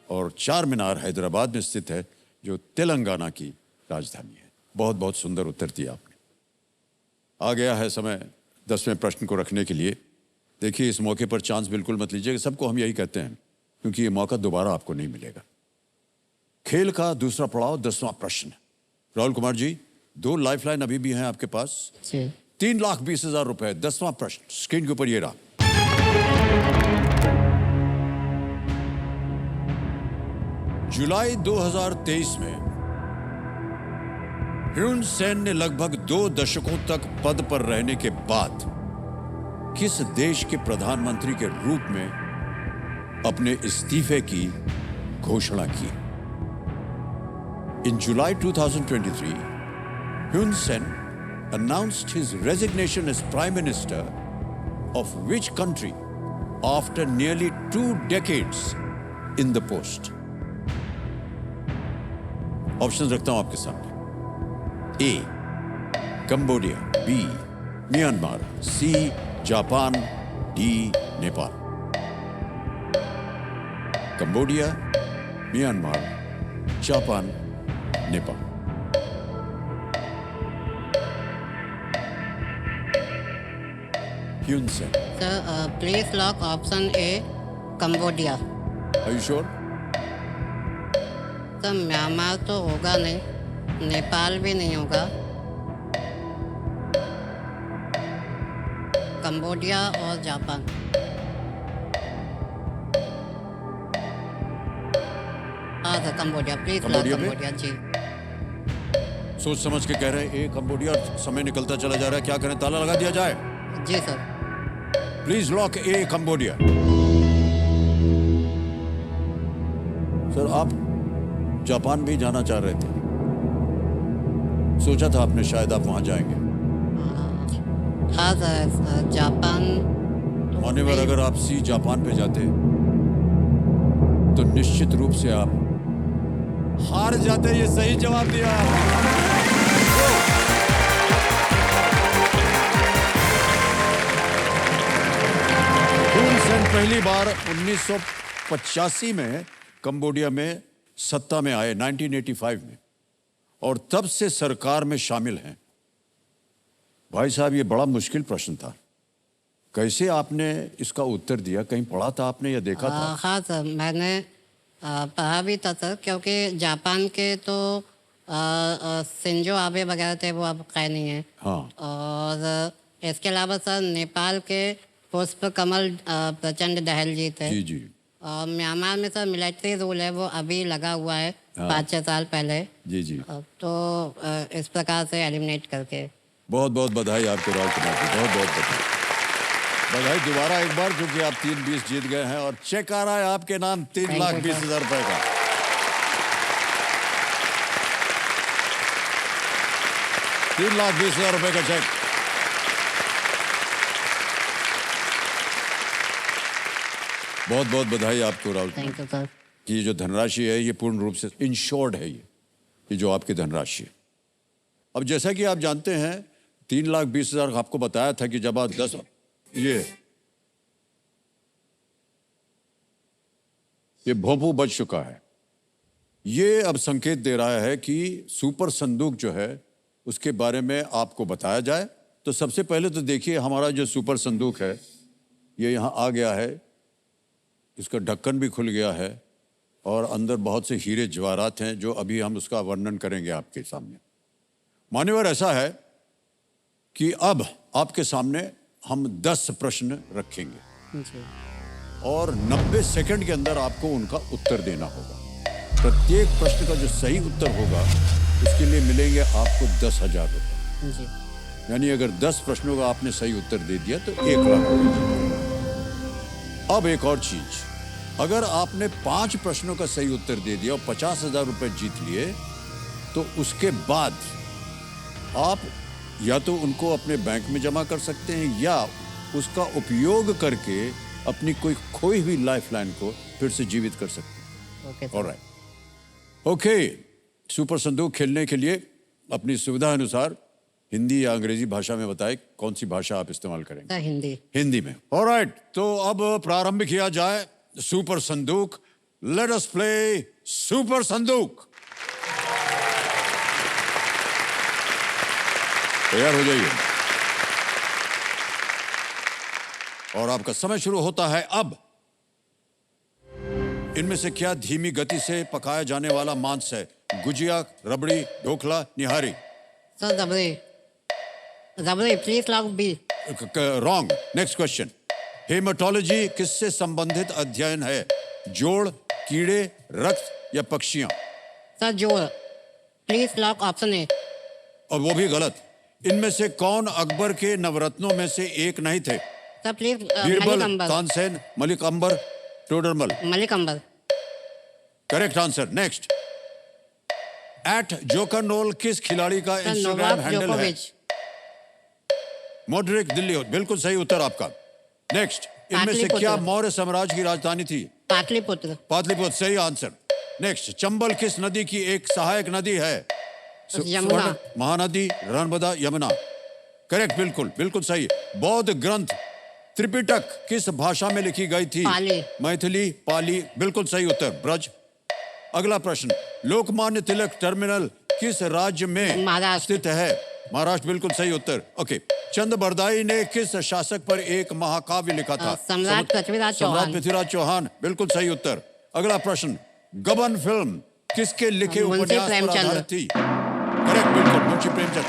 और चार मीनार हैदराबाद में स्थित है, जो तेलंगाना की राजधानी है। बहुत बहुत सुंदर उत्तर दिया आपने। आ गया है समय 10वें प्रश्न को रखने के लिए। देखिए, इस मौके पर चांस बिल्कुल मत लीजिएगा। सबको हम यही कहते हैं, क्योंकि ये मौका दोबारा आपको नहीं मिलेगा। खेल का दूसरा पड़ाव 10वां प्रश्न। राहुल कुमार जी, 2 लाइफलाइन अभी भी हैं आपके पास। 3,20,000 रुपए। 10वां प्रश्न स्क्रीन के ऊपर ये रहा। जुलाई 2023 में ह्युन सेन ने लगभग 2 दशकों तक पद पर रहने के बाद किस देश के प्रधानमंत्री के रूप में अपने इस्तीफे की घोषणा की? इन जुलाई 2023, ह्युन Sen announced his resignation as Prime Minister of which country after nearly 2 decades in the post? Option रखता हूं आपके सामने। A, Cambodia. B, Myanmar. C, Japan. D, Nepal. Cambodia, Myanmar, Japan, Nepal. Hun Sen. Sir please lock option A Cambodia. Are you sure? Sir Myanmar तो होगा नहीं, नेपाल भी नहीं होगा, कंबोडिया और जापान। हाँ sir Cambodia, please lock Cambodia में? कंबोडिया। जी सोच समझ के कह रहे हैं ए कंबोडिया, और समय निकलता चला जा रहा है। क्या करें, ताला लगा दिया जाए? जी sir. Please lock A Cambodia. Sir, आप जापान भी जाना चाह रहे थे। सोचा था आपने शायद आप वहां जाएंगे। हाँ सर जापान। मान्यवर, अगर आप सी जापान पे जाते तो निश्चित रूप से आप हार जाते। ये सही जवाब दिया। ह्युन सेन पहली बार 1985 में कंबोडिया में सत्ता में आए, 1985 में, और तब से सरकार में शामिल हैं। भाई साहब, ये बड़ा मुश्किल प्रश्न था, कैसे आपने इसका उत्तर दिया? कहीं पढ़ा था आपने या देखा था? हाँ सर, मैंने पढ़ा भी था सर, क्योंकि जापान के तो सिंजो आबे वगैरह थे, वो अब खैर नहीं है। हाँ। और इसके अलावा सर नेपाल के पुष्प कमल प्रचंड दहल जी थे। जी जी। और म्यांमार में सर मिलिट्री रूल है, वो अभी लगा हुआ है, हाँ। 5-6 साल पहले। जी जी। तो इस प्रकार से एलिमिनेट करके। बहुत बहुत बधाई आपको राहुल कुमार जी, बहुत बहुत बधाई। बधाई दोबारा एक बार, क्योंकि आप 3-20 जीत गए हैं और चेक आ रहा है आपके नाम 3,20,000 रुपए का। ₹3,20,000 का चेक। बहुत बहुत बधाई आपको Rahul Kumar thank you sir. कि ये जो धनराशि है ये पूर्ण रूप से इंश्योर्ड है, ये जो आपकी धनराशि है। अब जैसा कि आप जानते हैं 3,20,000 आपको बताया था कि जब आप 10 ये भोंपू बच चुका है। ये अब संकेत दे रहा है कि सुपर संदूक जो है उसके बारे में आपको बताया जाए। तो सबसे पहले तो देखिए हमारा जो सुपर संदूक है ये यहाँ आ गया है, इसका ढक्कन भी खुल गया है और अंदर बहुत से हीरे जवाहरात हैं जो अभी हम उसका वर्णन करेंगे आपके सामने। मान्यवर, ऐसा है कि अब आपके सामने हम 10 प्रश्न रखेंगे और 90 सेकंड के अंदर आपको उनका उत्तर देना होगा। प्रत्येक प्रश्न का जो सही उत्तर होगा उसके लिए मिलेंगे आपको 10,000 रुपये। जी। यानी अगर 10 प्रश्नों का आपने सही उत्तर दे दिया तो 1,00,000 रुपये। अब एक और चीज, अगर आपने 5 प्रश्नों का सही उत्तर दे दिया और 50,000 रुपये जीत लिए तो उसके बाद आप या तो उनको अपने बैंक में जमा कर सकते हैं या उसका उपयोग करके अपनी कोई खोई हुई लाइफलाइन को फिर से जीवित कर सकते हैं। Okay sir. Alright. Okay, super संदूक खेलने के लिए अपनी सुविधा अनुसार हिंदी या अंग्रेजी भाषा में बताएं कौन सी भाषा आप इस्तेमाल करेंगे? सर हिंदी। हिंदी में। ऑलराइट, तो अब प्रारंभ किया जाए सुपर संदूक। लेट अस प्ले सुपर संदूक। तैयार हो जाइए और आपका समय शुरू होता है अब। इनमें से क्या धीमी गति से पकाया जाने वाला मांस है? Gujiya, rabri, dhokla, nihari. Sir rabri. Rabri, please lock B. Wrong. Next question. Haematology किससे संबंधित अध्ययन है? जोड़, कीड़े, रक्त या पक्षियां? सर जोड़। Please lock option A. और वो भी गलत। इनमें से कौन अकबर के नवरत्नों में से एक नहीं थे? Sir please Birbal, Malik Ambar. Tansen, Malik Ambar, Todarmal. Malik Ambar. Correct answer. Next. At djokernole किस खिलाड़ी का सर इंस्टाग्राम नोवाक हैंडल है? जोकोविच। मोड्रिक दिल्ली। बिल्कुल सही उत्तर आपका। नेक्स्ट। इनमें से पाटलिपुत्र। क्या मौर्य साम्राज्य की राजधानी थी? पाटलिपुत्र। पाटलिपुत्र। सही आंसर। नेक्स्ट। चंबल किस नदी की एक सहायक नदी है? यमुना। स्वर्ण, महानदी, नर्मदा, यमुना। करेक्ट, बिल्कुल बिल्कुल सही। बौद्ध ग्रंथ त्रिपिटक किस भाषा में लिखी गई थी? पाली। मैथिली, पाली। बिल्कुल सही उत्तर, ब्रज। अगला प्रश्न। लोकमान्य तिलक टर्मिनल किस राज्य में महाराष्ट्र। स्थित है? महाराष्ट्र। बिल्कुल सही उत्तर। ओके। चंद बरदाई ने किस शासक पर एक महाकाव्य लिखा था? सम्राट पृथ्वीराज चौहान। सम्राट पृथ्वीराज चौहान। बिल्कुल सही उत्तर। अगला प्रश्न। गबन फिल्म किसके लिखे मुंशी उपन्यास पर प्रेमचंद। आधारित थी? करेक्ट, बिल्कुल, मुंशी प्रेमचंद।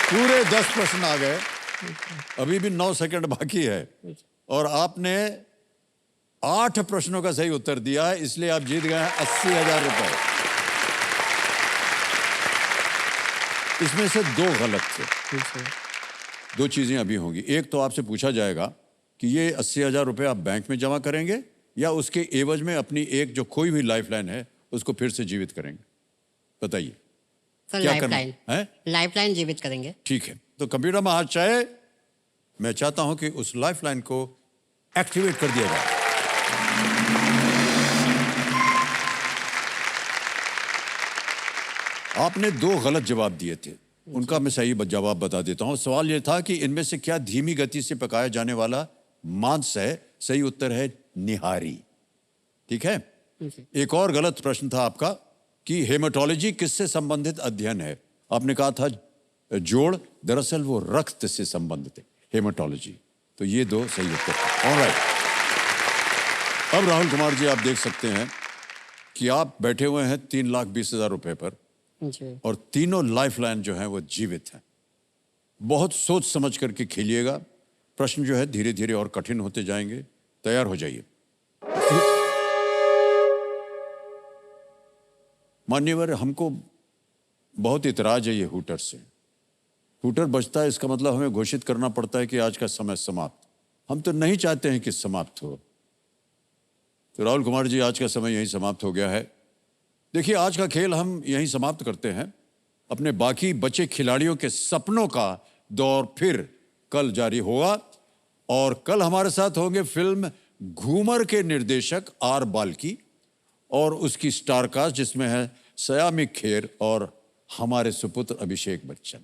पूरे 10 प्रश्न आ गए। अभी भी 9 सेकंड बाकी है और आपने 8 प्रश्नों का सही उत्तर दिया है, इसलिए आप जीत गए हैं 80,000 रुपए। इसमें से 2 गलत थे। 2 चीजें अभी होंगी। एक तो आपसे पूछा जाएगा कि ये 80,000 रुपए आप बैंक में जमा करेंगे या उसके एवज में अपनी एक जो खोई हुई लाइफलाइन है उसको फिर से जीवित करेंगे? बताइए सर क्या करना लाइफलाइन। है? लाइफलाइन जीवित करेंगे। ठीक है, तो कंप्यूटर में हाथ चाहे, मैं चाहता हूं कि उस लाइफलाइन को एक्टिवेट कर दिया जाए। आपने 2 गलत जवाब दिए थे, उनका मैं सही जवाब बता देता हूं। सवाल यह था कि इनमें से क्या धीमी गति से पकाया जाने वाला मांस है? सही उत्तर है निहारी। ठीक है, एक और गलत प्रश्न था आपका कि हेमाटोलॉजी किससे संबंधित अध्ययन है। आपने कहा था जोड़, दरअसल वो रक्त से संबंधित है हेमाटोलॉजी। तो ये दो सही उत्तर थे। ऑलराइट, अब राहुल कुमार जी आप देख सकते हैं कि आप बैठे हुए हैं 3,20,000 रुपए पर जी और तीनों लाइफलाइन जो है वो जीवित है। बहुत सोच समझ करके खेलिएगा। प्रश्न जो है धीरे धीरे और कठिन होते जाएंगे। तैयार हो जाइए। मान्यवर, हमको बहुत इतराज है ये हूटर से। हूटर बजता है, इसका मतलब हमें घोषित करना पड़ता है कि आज का समय समाप्त। हम तो नहीं चाहते हैं कि समाप्त हो। तो राहुल कुमार जी, आज का समय यहीं समाप्त हो गया है। देखिए, आज का खेल हम यहीं समाप्त करते हैं। अपने बाकी बचे खिलाड़ियों के सपनों का दौर फिर कल जारी होगा और कल हमारे साथ होंगे फिल्म घूमर के निर्देशक आर बाल्की और उसकी स्टार कास्ट, जिसमें है सयामी खेर और हमारे सुपुत्र अभिषेक बच्चन।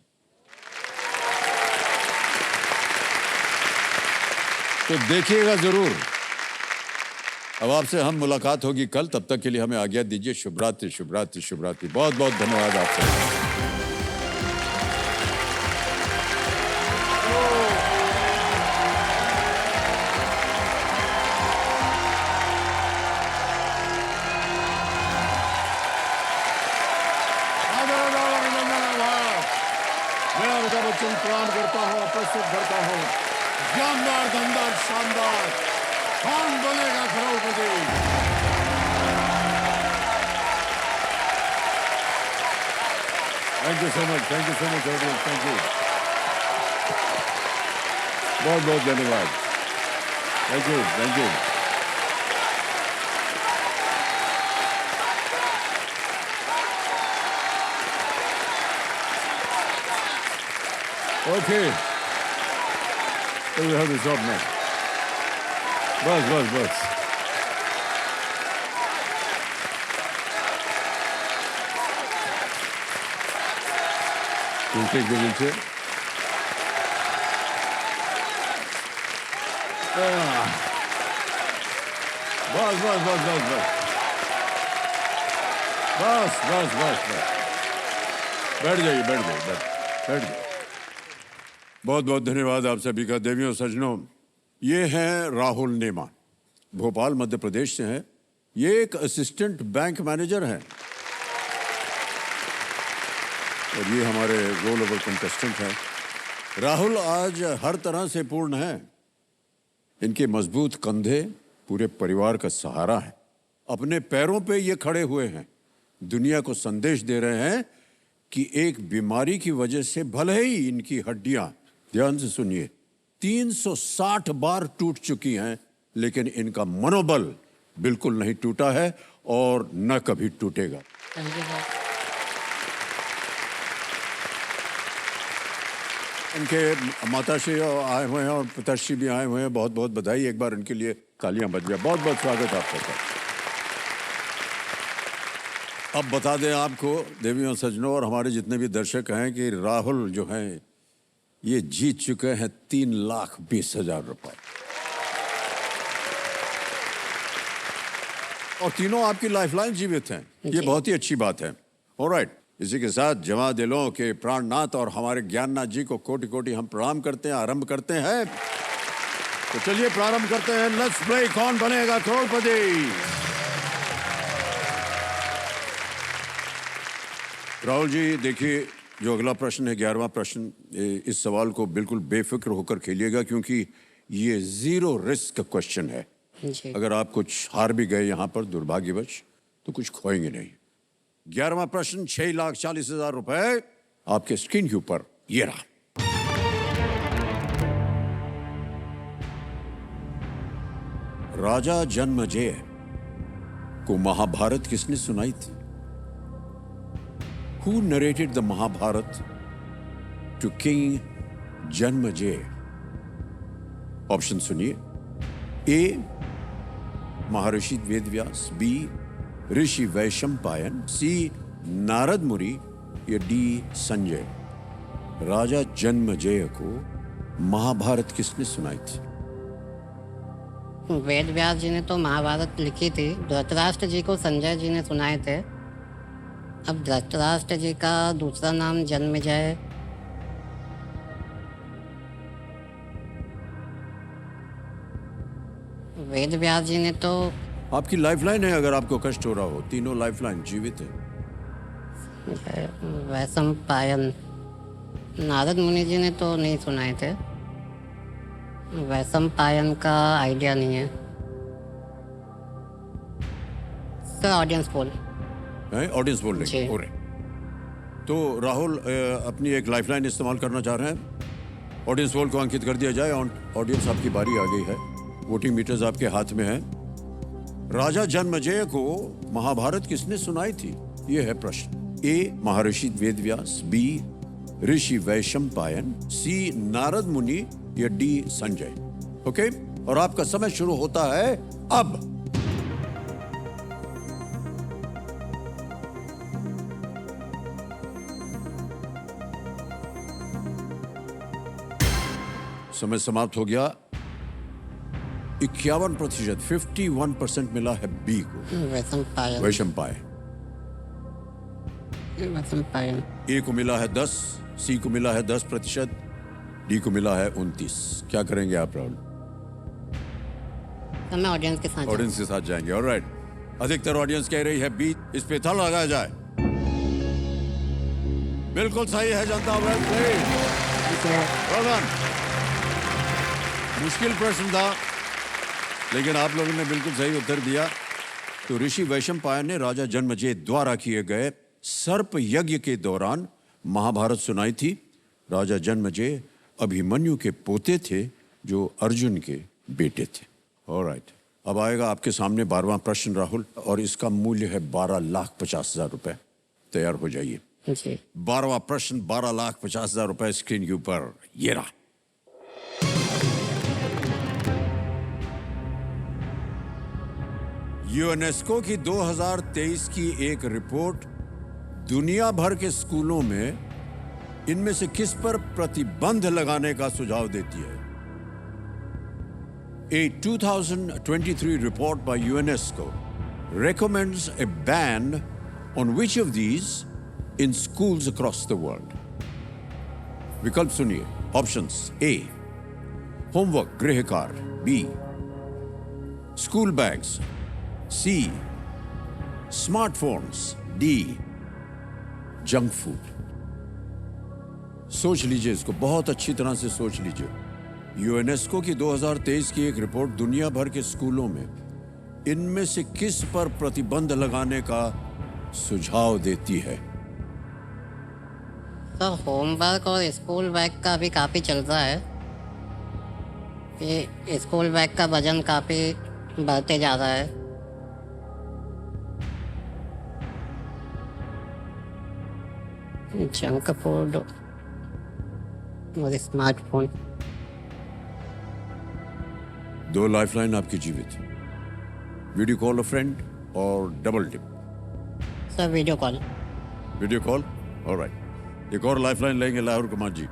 तो देखिएगा जरूर। अब आपसे हम मुलाकात होगी कल। तब तक के लिए हमें आज्ञा दीजिए। शुभ रात्रि, शुभ रात्रि, शुभ रात्रि। बहुत बहुत धन्यवाद आपसे। मैं अमिताभ बच्चन प्रणाम करता हूँ, प्रस्तुत करता हूँ जानदार, दमदार, शानदार Kaun Banega Crorepati. Thank you so much, thank you so much, thank you. बहुत बहुत धन्यवाद। Thank you, thank you. Okay. So we have to stop now. बस। We'll take the wheelchair. बस। बैठ जाइए। बहुत बहुत धन्यवाद आप सभी का। देवियों सज्जनों, ये हैं राहुल नेमा, भोपाल मध्य प्रदेश से हैं। ये एक असिस्टेंट बैंक मैनेजर हैं और ये हमारे रोल ओवर कंटेस्टेंट हैं। राहुल आज हर तरह से पूर्ण हैं। इनके मजबूत कंधे पूरे परिवार का सहारा है। अपने पैरों पे ये खड़े हुए हैं। दुनिया को संदेश दे रहे हैं कि एक बीमारी की वजह से भले ही इनकी हड्डियां, ध्यान से सुनिए, 360 बार टूट चुकी हैं, लेकिन इनका मनोबल बिल्कुल नहीं टूटा है और न कभी टूटेगा। इनके माताश्री आए हुए हैं और पिताश्री भी आए हुए हैं। बहुत बहुत बधाई। एक बार इनके लिए तालियां बज जाए। बहुत बहुत स्वागत आपका। अब बता दें आपको देवियों सज्जनों और हमारे जितने भी दर्शक हैं कि राहुल जो हैं ये जीत चुके हैं 3,20,000 रुपए और तीनों आपकी लाइफलाइन जीवित हैं। ये बहुत ही अच्छी बात है। ऑलराइट, इसी के साथ जमा दिलों के प्राणनाथ और हमारे ज्ञाननाथ जी को कोटि कोटि हम प्रणाम करते हैं। आरंभ करते हैं। तो चलिए प्रारंभ करते हैं। लेट्स प्ले कौन बनेगा करोड़पति। राहुल जी, देखिए जो अगला प्रश्न है 11वां प्रश्न, इस सवाल को बिल्कुल बेफिक्र होकर खेलिएगा क्योंकि ये 0 रिस्क क्वेश्चन है। अगर आप कुछ हार भी गए यहाँ पर दुर्भाग्यवश तो कुछ खोएंगे नहीं। 11वां प्रश्न 6,40,000 रुपए आपके स्क्रीन के ऊपर ये रहा। राजा जन्मेजय को महाभारत किसने सुनाई थी? Who narrated the Mahabharata to King Janmejay? Option सुनिए। ए महर्षि वेदव्यास, बी ऋषि वैशंपायन, सी नारद मुनि या डी संजय। राजा जन्मेजय को महाभारत किसने सुनाई थी? वेद व्यास जी ने तो महाभारत लिखी थी, धृतराष्ट्र जी को संजय जी ने सुनाए थे। अब धृतराष्ट्र जी का दूसरा नाम जन्मेजय, वेद व्यास जी ने तो आपकी लाइफलाइन है, अगर आपको कष्ट हो रहा हो, तीनों लाइफलाइन जीवित है। वैशम पायन, नारद मुनि जी ने तो नहीं सुनाए थे। वैशम पायन का आइडिया नहीं है सर। ऑडियंस पोल ऑडियंस बोल रहे जी। हो रहे। तो राहुल अपनी एक लाइफलाइन इस्तेमाल करना चाह रहे हैं। ऑडियंस पोल को अंकित कर दिया जाए। ऑडियंस, आपकी बारी आ गई है। वोटिंग मीटर्स आपके हाथ में है। राजा जन्मेजय को महाभारत किसने सुनाई थी, यह है प्रश्न। ए महर्षि वेदव्यास, बी ऋषि वैशंपायन, सी नारद मुनि, या डी संजय। ओके, और आपका समय शुरू होता है अब। समय समाप्त हो गया। 51%, 51% मिला है बी को, वैशम पायन। वैशंपायन। वैशम पायन। ए को मिला है 10, सी को मिला है 10%, डी को मिला है 29। क्या करेंगे आप राहुल? तो मैं ऑडियंस के साथ ऑडियंस के साथ जाएंगे। ऑलराइट, अधिकतर ऑडियंस कह रही है बी। इस पे ताला लगाया जाए। बिल्कुल सही है जनता। well done। मुश्किल प्रश्न था, लेकिन आप लोगों ने बिल्कुल सही उत्तर दिया। तो ऋषि वैशंपायन ने राजा जन्मेजय द्वारा किए गए सर्प यज्ञ के दौरान महाभारत सुनाई थी। राजा जन्मेजय अभिमन्यु के पोते थे, जो अर्जुन के बेटे थे। ऑलराइट, अब आएगा आपके सामने 12वां प्रश्न राहुल, और इसका मूल्य है 12,50,000 रुपए। तैयार हो जाइए। जी। 12वां प्रश्न, 12,50,000 रुपए स्क्रीन के ऊपर। ये रहा। यूनेस्को की 2023 की एक रिपोर्ट दुनिया भर के स्कूलों में इनमें से किस पर प्रतिबंध लगाने का सुझाव देती है? A 2023 report by UNESCO recommends a ban on which of these in schools across the world? विकल्प सुनिए। ऑप्शंस: A होमवर्क गृह कार्य, B school bags, C smartphones, D junk food. सोच लीजिए इसको, बहुत अच्छी तरह से सोच लीजिए। यूनेस्को की 2023 की एक रिपोर्ट दुनिया भर के स्कूलों में इनमें से किस पर प्रतिबंध लगाने का सुझाव देती है? तो होमवर्क और स्कूल बैग का भी काफ़ी चल रहा है कि स्कूल बैग का वजन काफ़ी बढ़ते जा रहा है। जंक फूड और स्मार्टफोन। 2 लाइफलाइन आपकी जीवित है। वीडियो कॉल अ फ्रेंड और double tip. Sir video call. Video call, alright. एक और लाइफलाइन लेंगे लाहौर कुमार जी।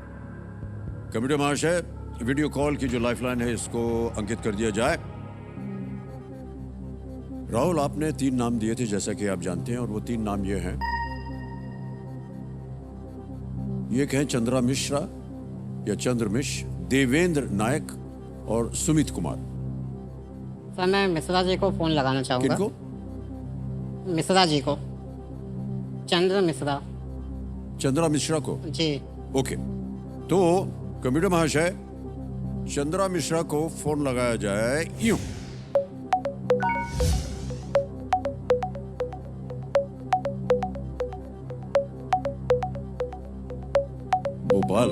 कमेटी महाशय, वीडियो कॉल की जो लाइफलाइन है इसको अंकित कर दिया जाए। राहुल, आपने 3 नाम दिए थे जैसा कि आप जानते हैं, और वो 3 नाम ये हैं। ये कहें चंद्रा मिश्रा या चंद्र मिश्र, देवेंद्र नायक और सुमित कुमार। सर मैं मिश्रा जी को फोन लगाना चाहूँगा। किनको? मिश्रा जी को। चंद्र मिश्रा। चंद्रा मिश्रा को? जी। ओके, तो कंप्यूटर महाशय, चंद्रा मिश्रा को फोन लगाया जाए यूं। भोपाल।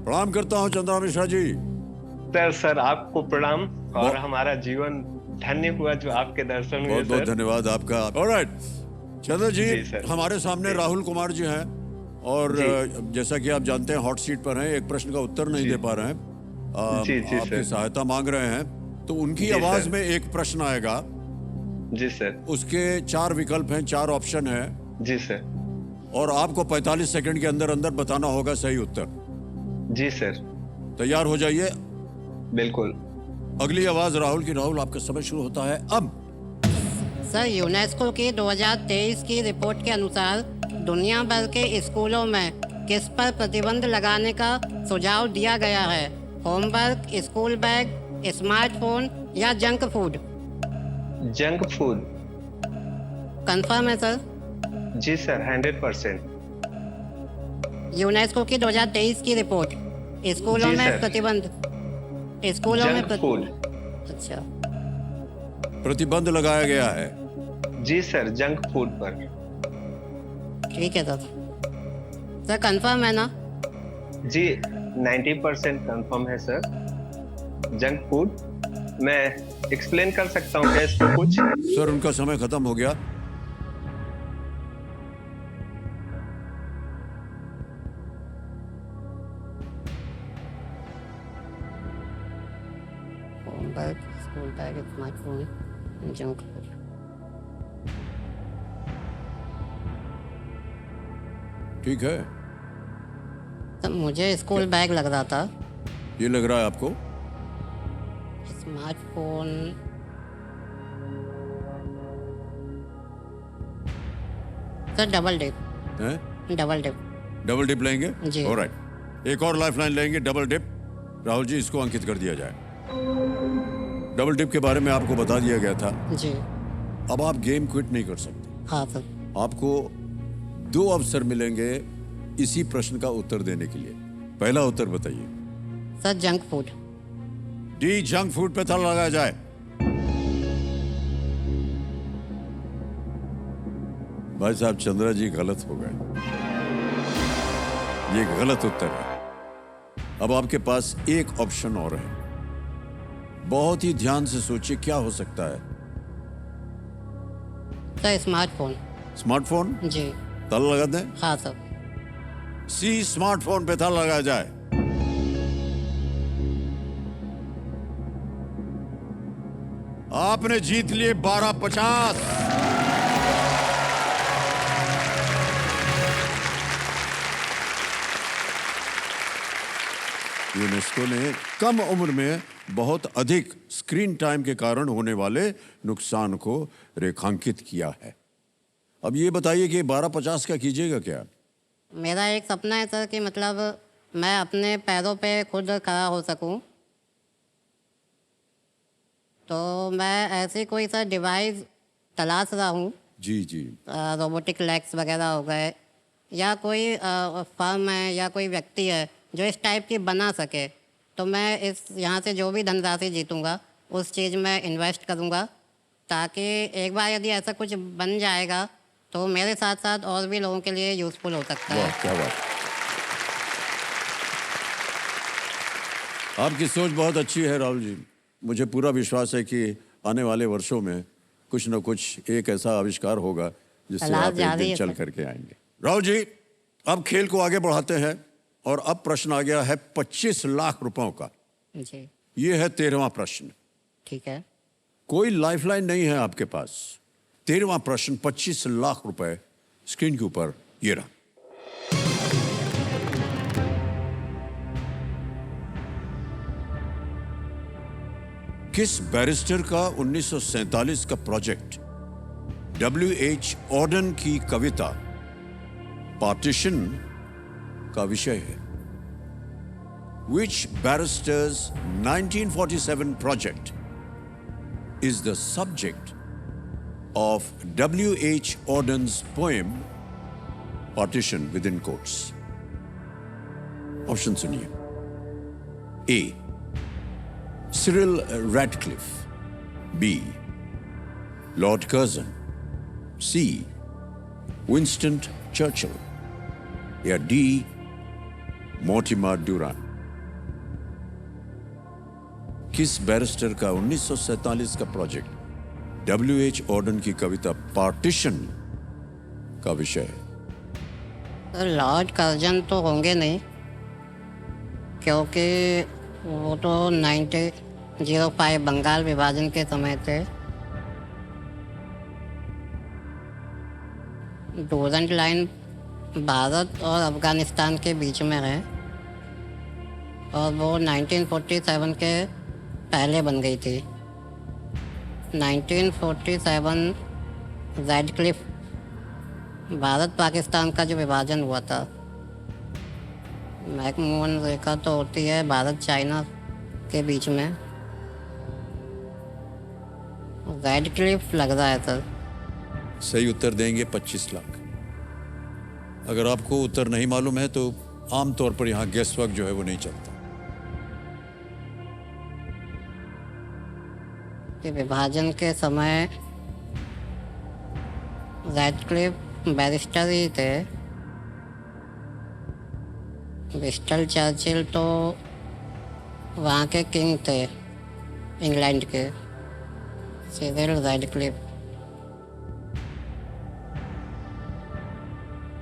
प्रणाम करता हूं चंद्रा मिश्रा जी। सर आपको प्रणाम, और हमारा जीवन धन्य हुआ जो आपके दर्शन हुए। बहुत बहुत धन्यवाद आपका। ऑलराइट चंद्र जी, हमारे सामने राहुल कुमार जी हैं, और जैसा कि आप जानते हैं हॉट सीट पर हैं, एक प्रश्न का उत्तर नहीं दे पा रहे हैं, आपकी सहायता मांग रहे हैं। तो उनकी आवाज में एक प्रश्न आएगा। जी सर। उसके 4 विकल्प हैं, 4 ऑप्शन है। जी सर। और आपको 45 सेकंड के अंदर अंदर बताना होगा सही उत्तर। जी सर। तैयार हो जाइए। बिल्कुल। अगली आवाज राहुल की। राहुल, आपका समय शुरू होता है अब। सर, यूनेस्को की 2023 की रिपोर्ट के अनुसार दुनिया भर के स्कूलों में किस पर प्रतिबंध लगाने का सुझाव दिया गया है? होमवर्क, स्कूल बैग, स्मार्टफोन या junk food? Junk food. Confirm है सर? जी सर, 100%। यूनेस्को की 2023 की रिपोर्ट, स्कूलों जी में सर। प्रतिबंध, स्कूलों में जंक फूड। अच्छा, प्रतिबंध लगाया गया है। जी सर, जंक फूड पर। ठीक है सर। सर, कंफर्म है ना? जी 90% कंफर्म है सर। Junk food. मैं एक्सप्लेन कर सकता हूँ क्या इसको कुछ? सर, उनका समय खत्म हो गया। Homework, school bag, smartphone, junk food. ठीक है, सर, मुझे स्कूल बैग लग रहा था। ये लग रहा है आपको? Smartphone, sir double dip. हैं? Double dip. डबल डिप लेंगे? जी। ऑलराइट, एक और लाइफलाइन लेंगे, डबल डिप। राहुल जी, इसको अंकित कर दिया जाए। डबल डिप के बारे में आपको बता दिया गया था। जी। अब आप गेम क्विट नहीं कर सकते। हाँ सर। आपको 2 अवसर मिलेंगे इसी प्रश्न का उत्तर देने के लिए। पहला उत्तर बताइए। Sir, junk food. D, junk food पे ताला लगाया जाए। भाई साहब, चंद्रा जी गलत हो गए। ये गलत उत्तर है। अब आपके पास एक ऑप्शन और है। बहुत ही ध्यान से सोचिए, क्या हो सकता है? Sir, smartphone. स्मार्टफोन? जी। ताला लगा दें? हाँ सर। सी, स्मार्टफोन पे ताला लगाया जाए। आपने जीत लिए 1250। यूनेस्को ने कम उम्र में बहुत अधिक स्क्रीन टाइम के कारण होने वाले नुकसान को रेखांकित किया है। अब ये बताइए कि 1250 का कीजिएगा क्या? मेरा एक सपना है सर कि मतलब मैं अपने पैरों पे खुद खड़ा हो सकूं। तो मैं ऐसी कोई सा डिवाइस तलाश रहा हूँ। जी जी। रोबोटिक लेग्स वगैरह हो गए, या कोई फर्म है या कोई व्यक्ति है जो इस टाइप की बना सके। तो मैं इस यहाँ से जो भी धनराशि जीतूँगा उस चीज़ में इन्वेस्ट करूँगा, ताकि एक बार यदि ऐसा कुछ बन जाएगा तो मेरे साथ साथ और भी लोगों के लिए यूज़फुल हो सकता है। वाह, क्या बात। आपकी सोच बहुत अच्छी है राहुल जी। मुझे पूरा विश्वास है कि आने वाले वर्षों में कुछ न कुछ एक ऐसा आविष्कार होगा जिससे तलाश आप एक जारी दिन है चल सर। करके आएंगे। राहुल जी, अब खेल को आगे बढ़ाते हैं और अब प्रश्न आ गया है 25 लाख रुपयों का। जी। ये है 13वां प्रश्न। ठीक है। कोई लाइफलाइन नहीं है आपके पास। 13वां प्रश्न, 25 लाख रुपए स्क्रीन के ऊपर ये रहा। किस बैरिस्टर का 1947 का प्रोजेक्ट W.H. ऑर्डन की कविता पार्टीशन का विषय है? Which barrister's 1947 project is the subject of W.H. Auden's poem Partition within quotes? Option सुनिए। A. Cyril Radcliffe. B. Lord Curzon. C. Winston Churchill. या D. Mortimer Duran. किस barrister का 1947 का project W.H. Orton की कविता partition का विषय है? Lord Curzon तो होंगे नहीं, क्योंकि वो तो 1905 बंगाल विभाजन के समय थे। डोरेंट लाइन भारत और अफगानिस्तान के बीच में है, और वो 1947 के पहले बन गई थी। 1947 रैडक्लिफ, भारत पाकिस्तान का जो विभाजन हुआ था, मैकमोहन रेखा तो होती है भारत चाइना के बीच में। रैडक्लिफ लग रहा है सर। सही उत्तर देंगे 25 लाख। अगर आपको उत्तर नहीं मालूम है तो आमतौर पर यहाँ गेस वर्क जो है वो नहीं चलता। कि विभाजन के समय रैडक्लिफ बैरिस्टर ही थे। विस्टन चर्चिल तो वहाँ के किंग थे, इंग्लैंड के। Cyril Radcliffe,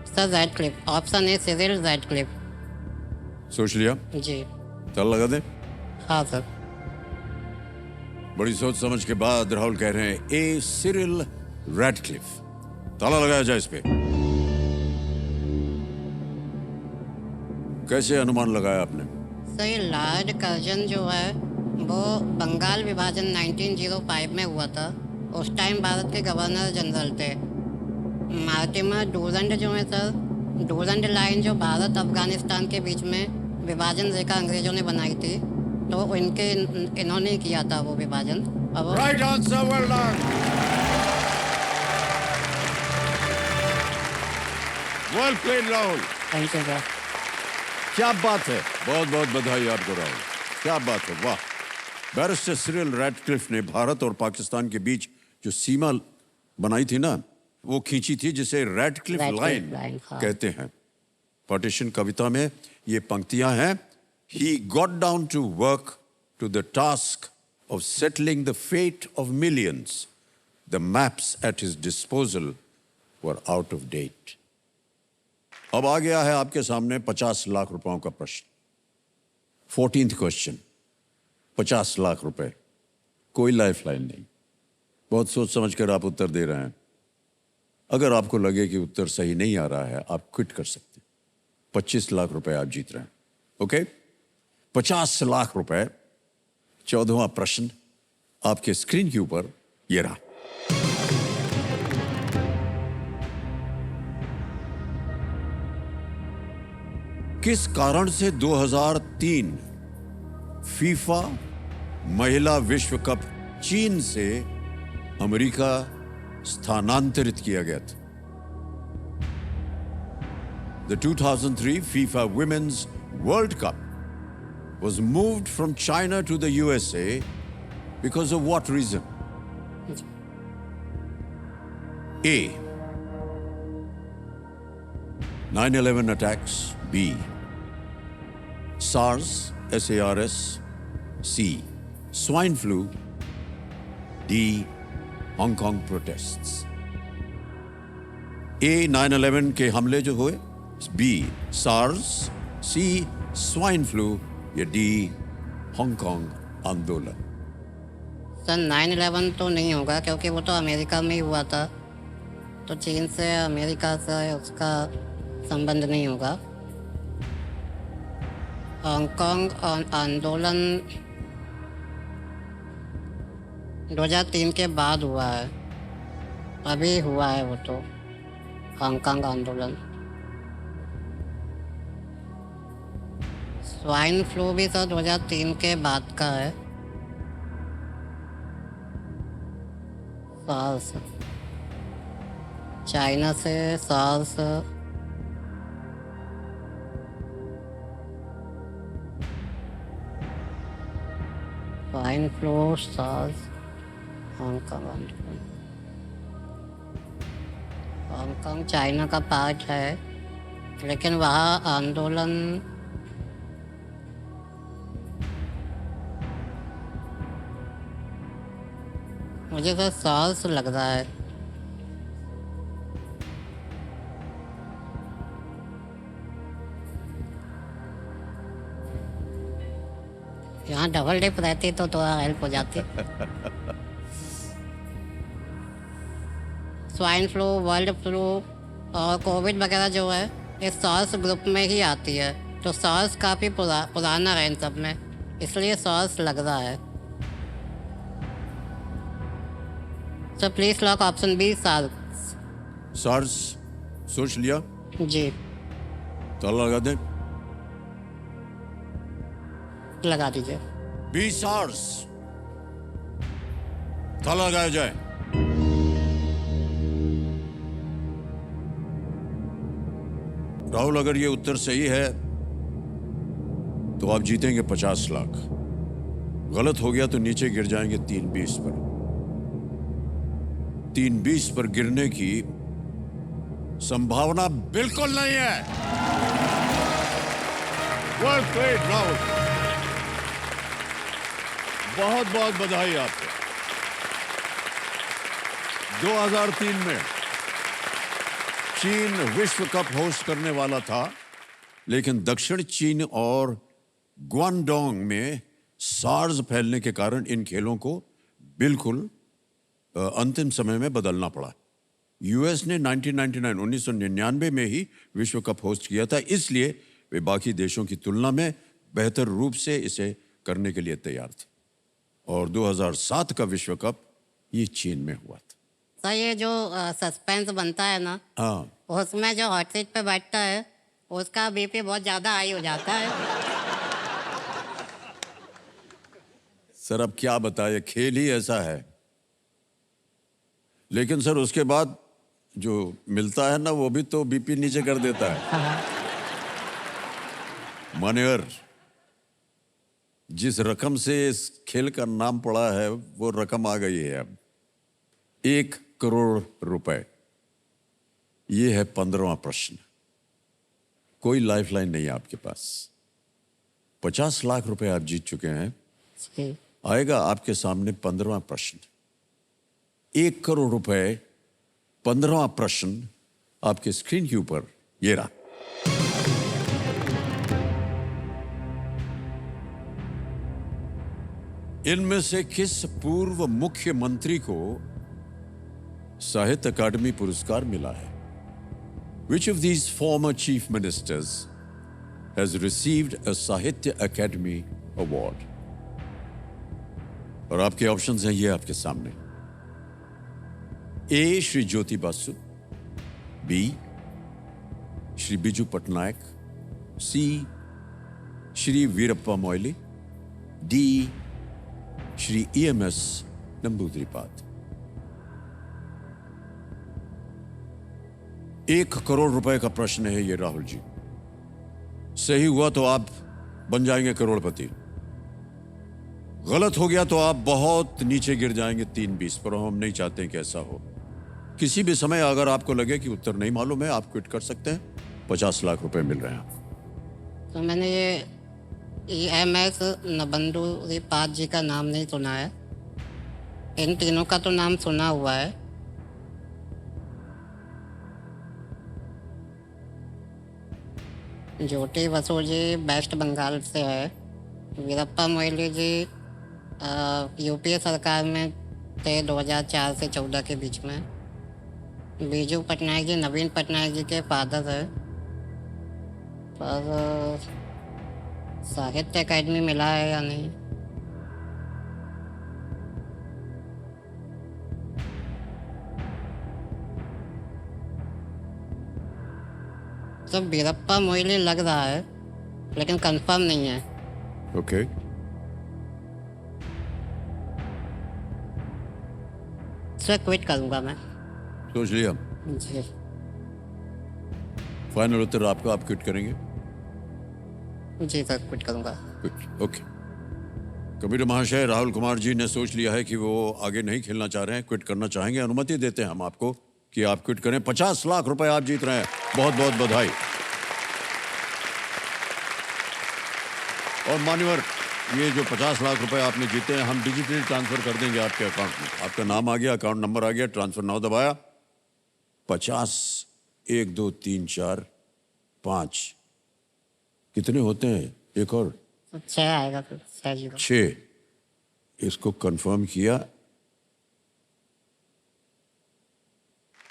sir Radcliffe, option A Cyril Radcliffe. सोच लिया? जी ताला लगा दें? हाँ सर। बड़ी सोच समझ के बाद राहुल कह रहे हैं ए सिरिल रैडक्लिफ। ताला लगाया जाए इस पे। कैसे अनुमान लगाया आपने? सर ये लॉर्ड कर्जन जो है वो बंगाल विभाजन 1905 में हुआ था। उस टाइम भारत के गवर्नर जनरल थे। मार्टिमर डूरंड जो है सर, डूरंड लाइन जो भारत अफगानिस्तान के बीच में विभाजन रेखा अंग्रेजों ने बनाई थी, तो इन्होंने किया था वो विभाजन। अब right answer, well done, well played Rahul. Thank you sir. क्या बात है, बहुत बहुत बधाई आपको राहुल, क्या बात है, वाह। बैरिस्टर सिरिल रैडक्लिफ ने भारत और पाकिस्तान के बीच जो सीमा बनाई थी ना, वो खींची थी, जिसे रैडक्लिफ लाइन हाँ। कहते हैं। पार्टीशन कविता में ये पंक्तियां हैं। He got down to work to the task of settling the fate of millions. The maps at his disposal were out of date. अब आ गया है आपके सामने 50 लाख रुपयों का प्रश्न। 14th क्वेश्चन, 50 लाख रुपए, कोई लाइफ लाइन नहीं। बहुत सोच समझ कर आप उत्तर दे रहे हैं। अगर आपको लगे कि उत्तर सही नहीं आ रहा है, आप क्विट कर सकते हैं। 25 लाख रुपए आप जीत रहे हैं। ओके, 50 लाख रुपए। 14वां प्रश्न आपके स्क्रीन के ऊपर ये रहा। किस कारण से 2003 फीफा महिला विश्व कप चीन से अमेरिका स्थानांतरित किया गया था? The 2003 FIFA Women's World Cup was moved from China to the USA because of what reason? A. 9/11 attacks. B. SARS, SARS. C. Swine flu. D. Hong Kong protests. A. 9/11 के हमले जो हुए, B. SARS, C. Swine flu, या D. Hong Kong आंदोलन। सन 9/11 तो नहीं होगा, क्योंकि वो तो अमेरिका में ही हुआ था, तो चीन से अमेरिका से उसका संबंध नहीं होगा। हांगकांग आंदोलन 2003 के बाद हुआ है, अभी हुआ है वो तो हांगकांग आंदोलन। स्वाइन फ्लू भी तो 2003 के बाद का है। सार्स, चाइना से SARS, swine flu, SARS, Hong Kong आंदोलन। हांगकांग चाइना का पार्ट है, लेकिन वहाँ आंदोलन मुझे तो सार्स लग रहा है। यहाँ डबल डिप रहती तो थोड़ा हेल्प हो जाती। स्वाइन फ्लू, वर्ल्ड फ्लू और कोविड वगैरह जो है, ये सार्स ग्रुप में ही आती है, तो सार्स काफ़ी पुराना है इन सब में, इसलिए सार्स लग रहा है। Sir please lock option B साल। सार्स सोच लिया? जी ताला लगा दें? लगा दीजिए। बी सार्स, ताला लगाया जाए। राहुल, अगर ये उत्तर सही है तो आप जीतेंगे 50 लाख। गलत हो गया तो नीचे गिर जाएंगे 320 पर। 320 पर गिरने की संभावना बिल्कुल नहीं है। वेल प्लेड राहुल, बहुत बहुत बधाई आपको। 2003 में चीन विश्व कप होस्ट करने वाला था, लेकिन दक्षिण चीन और ग्वांगडोंग में सार्स फैलने के कारण इन खेलों को बिल्कुल अंतिम समय में बदलना पड़ा। यूएस ने 1999 में ही विश्व कप होस्ट किया था, इसलिए वे बाकी देशों की तुलना में बेहतर रूप से इसे करने के लिए तैयार थे। और 2007 का विश्व कप ये चीन में हुआ था। सर ये जो सस्पेंस बनता है ना, हाँ, उसमें जो हॉट सीट पे बैठता है उसका बीपी बहुत ज्यादा हाई हो जाता है। सर अब क्या बताए, खेल ही ऐसा है। लेकिन सर उसके बाद जो मिलता है ना, वो भी तो बीपी नीचे कर देता है। मान्यवर, जिस रकम से इस खेल का नाम पड़ा है वो रकम आ गई है अब 1 करोड़ रुपए। ये है 15वां प्रश्न। कोई लाइफलाइन नहीं है आपके पास। 50 लाख रुपए आप जीत चुके हैं। जी। आएगा आपके सामने 15वां प्रश्न। 1 करोड़ रुपए, 15वां प्रश्न आपके स्क्रीन के ऊपर ये रहा। इनमें से किस पूर्व मुख्यमंत्री को साहित्य अकादमी पुरस्कार मिला है? Which of these former chief ministers has received a Sahitya Academy Award? और आपके ऑप्शंस हैं ये आपके सामने। ए श्री ज्योति बासु, बी श्री बिजू पटनायक, सी श्री वीरप्पा मोइली, डी श्री EMS नंबूद्रीपाद। 1 करोड़ रुपए का प्रश्न है ये राहुल जी। सही हुआ तो आप बन जाएंगे करोड़पति, गलत हो गया तो आप बहुत नीचे गिर जाएंगे 320 पर। हम नहीं चाहते कि ऐसा हो। किसी भी समय अगर आपको लगे कि उत्तर नहीं मालूम है, आप क्विट कर सकते हैं। 50 लाख रुपए मिल रहे हैं। तो मैंने ये EMS नबंदूरीपाद जी का नाम नहीं सुना है। इन तीनों का तो नाम सुना हुआ है। ज्योति बसु जी वेस्ट बंगाल से है। वीरप्पा मोइली जी यूपीए सरकार में थे 2004 से 14 के बीच में। बीजू पटनायक जी नवीन पटनायक जी के फादर है। पर साहित्य अकादमी मिला है या नहीं, तो वीरप्पा मोइली लग रहा है, लेकिन कंफर्म नहीं है। ओके। सर क्विट करूंगा मैं। सोच लिया? जी। फाइनल उत्तर आपका, आप क्विट करेंगे? जी सर क्विट करूंगा। Quit, okay. कबीर महाशय, राहुल कुमार जी ने सोच लिया है कि वो आगे नहीं खेलना चाह रहे हैं, क्विट करना चाहेंगे। अनुमति देते हैं हम आपको कि आप क्विट करें। 50 लाख रुपए आप जीत रहे हैं। बहुत बहुत बधाई। और मान्यवर, ये जो 50 लाख रुपए आपने जीते हैं, हम डिजिटली ट्रांसफर कर देंगे आपके अकाउंट में। आपका नाम आ गया, अकाउंट नंबर आ गया, ट्रांसफर नाउ दबाया। 50, 1 2 3 4 5 कितने होते हैं? एक और 6 आएगा फिर। 6। इसको कंफर्म किया।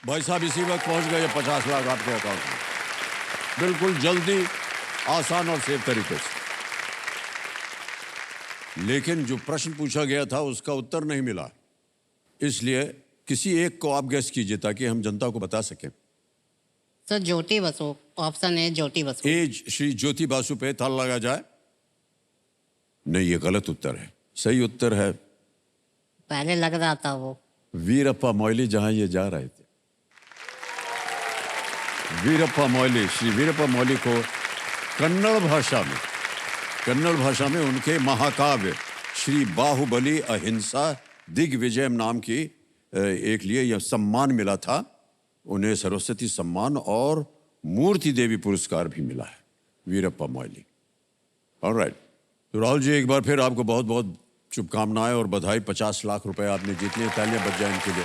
भाई साहब इसी वक्त पहुंच गए 50 लाख आपके अकाउंट में, बिल्कुल जल्दी, आसान और सेफ तरीके से। लेकिन जो प्रश्न पूछा गया था उसका उत्तर नहीं मिला, इसलिए किसी एक को आप गेस कीजिए ताकि हम जनता को बता सकें। Sir Jyoti Basu, option A Jyoti Basu. A Shri Jyoti Basu पे ताला लगा जाए। नहीं, ये गलत उत्तर है। सही उत्तर है, पहले लग रहा था वो, वीरप्पा मोइली, जहां ये जा रहे थे। वीरप्पा मोइली, श्री वीरप्पा मोइली को कन्नड़ भाषा में उनके महाकाव्य श्री बाहुबली अहिंसा दिग्विजयम नाम की एक लिए यह सम्मान मिला था। उन्हें सरस्वती सम्मान और मूर्ति देवी पुरस्कार भी मिला है, वीरप्पा मोइली। ऑलराइट, तो राहुल जी एक बार फिर आपको बहुत बहुत शुभकामनाएं और बधाई। 50 लाख रुपए आपने जीत लिए, तालियां बज जाए इनके लिए।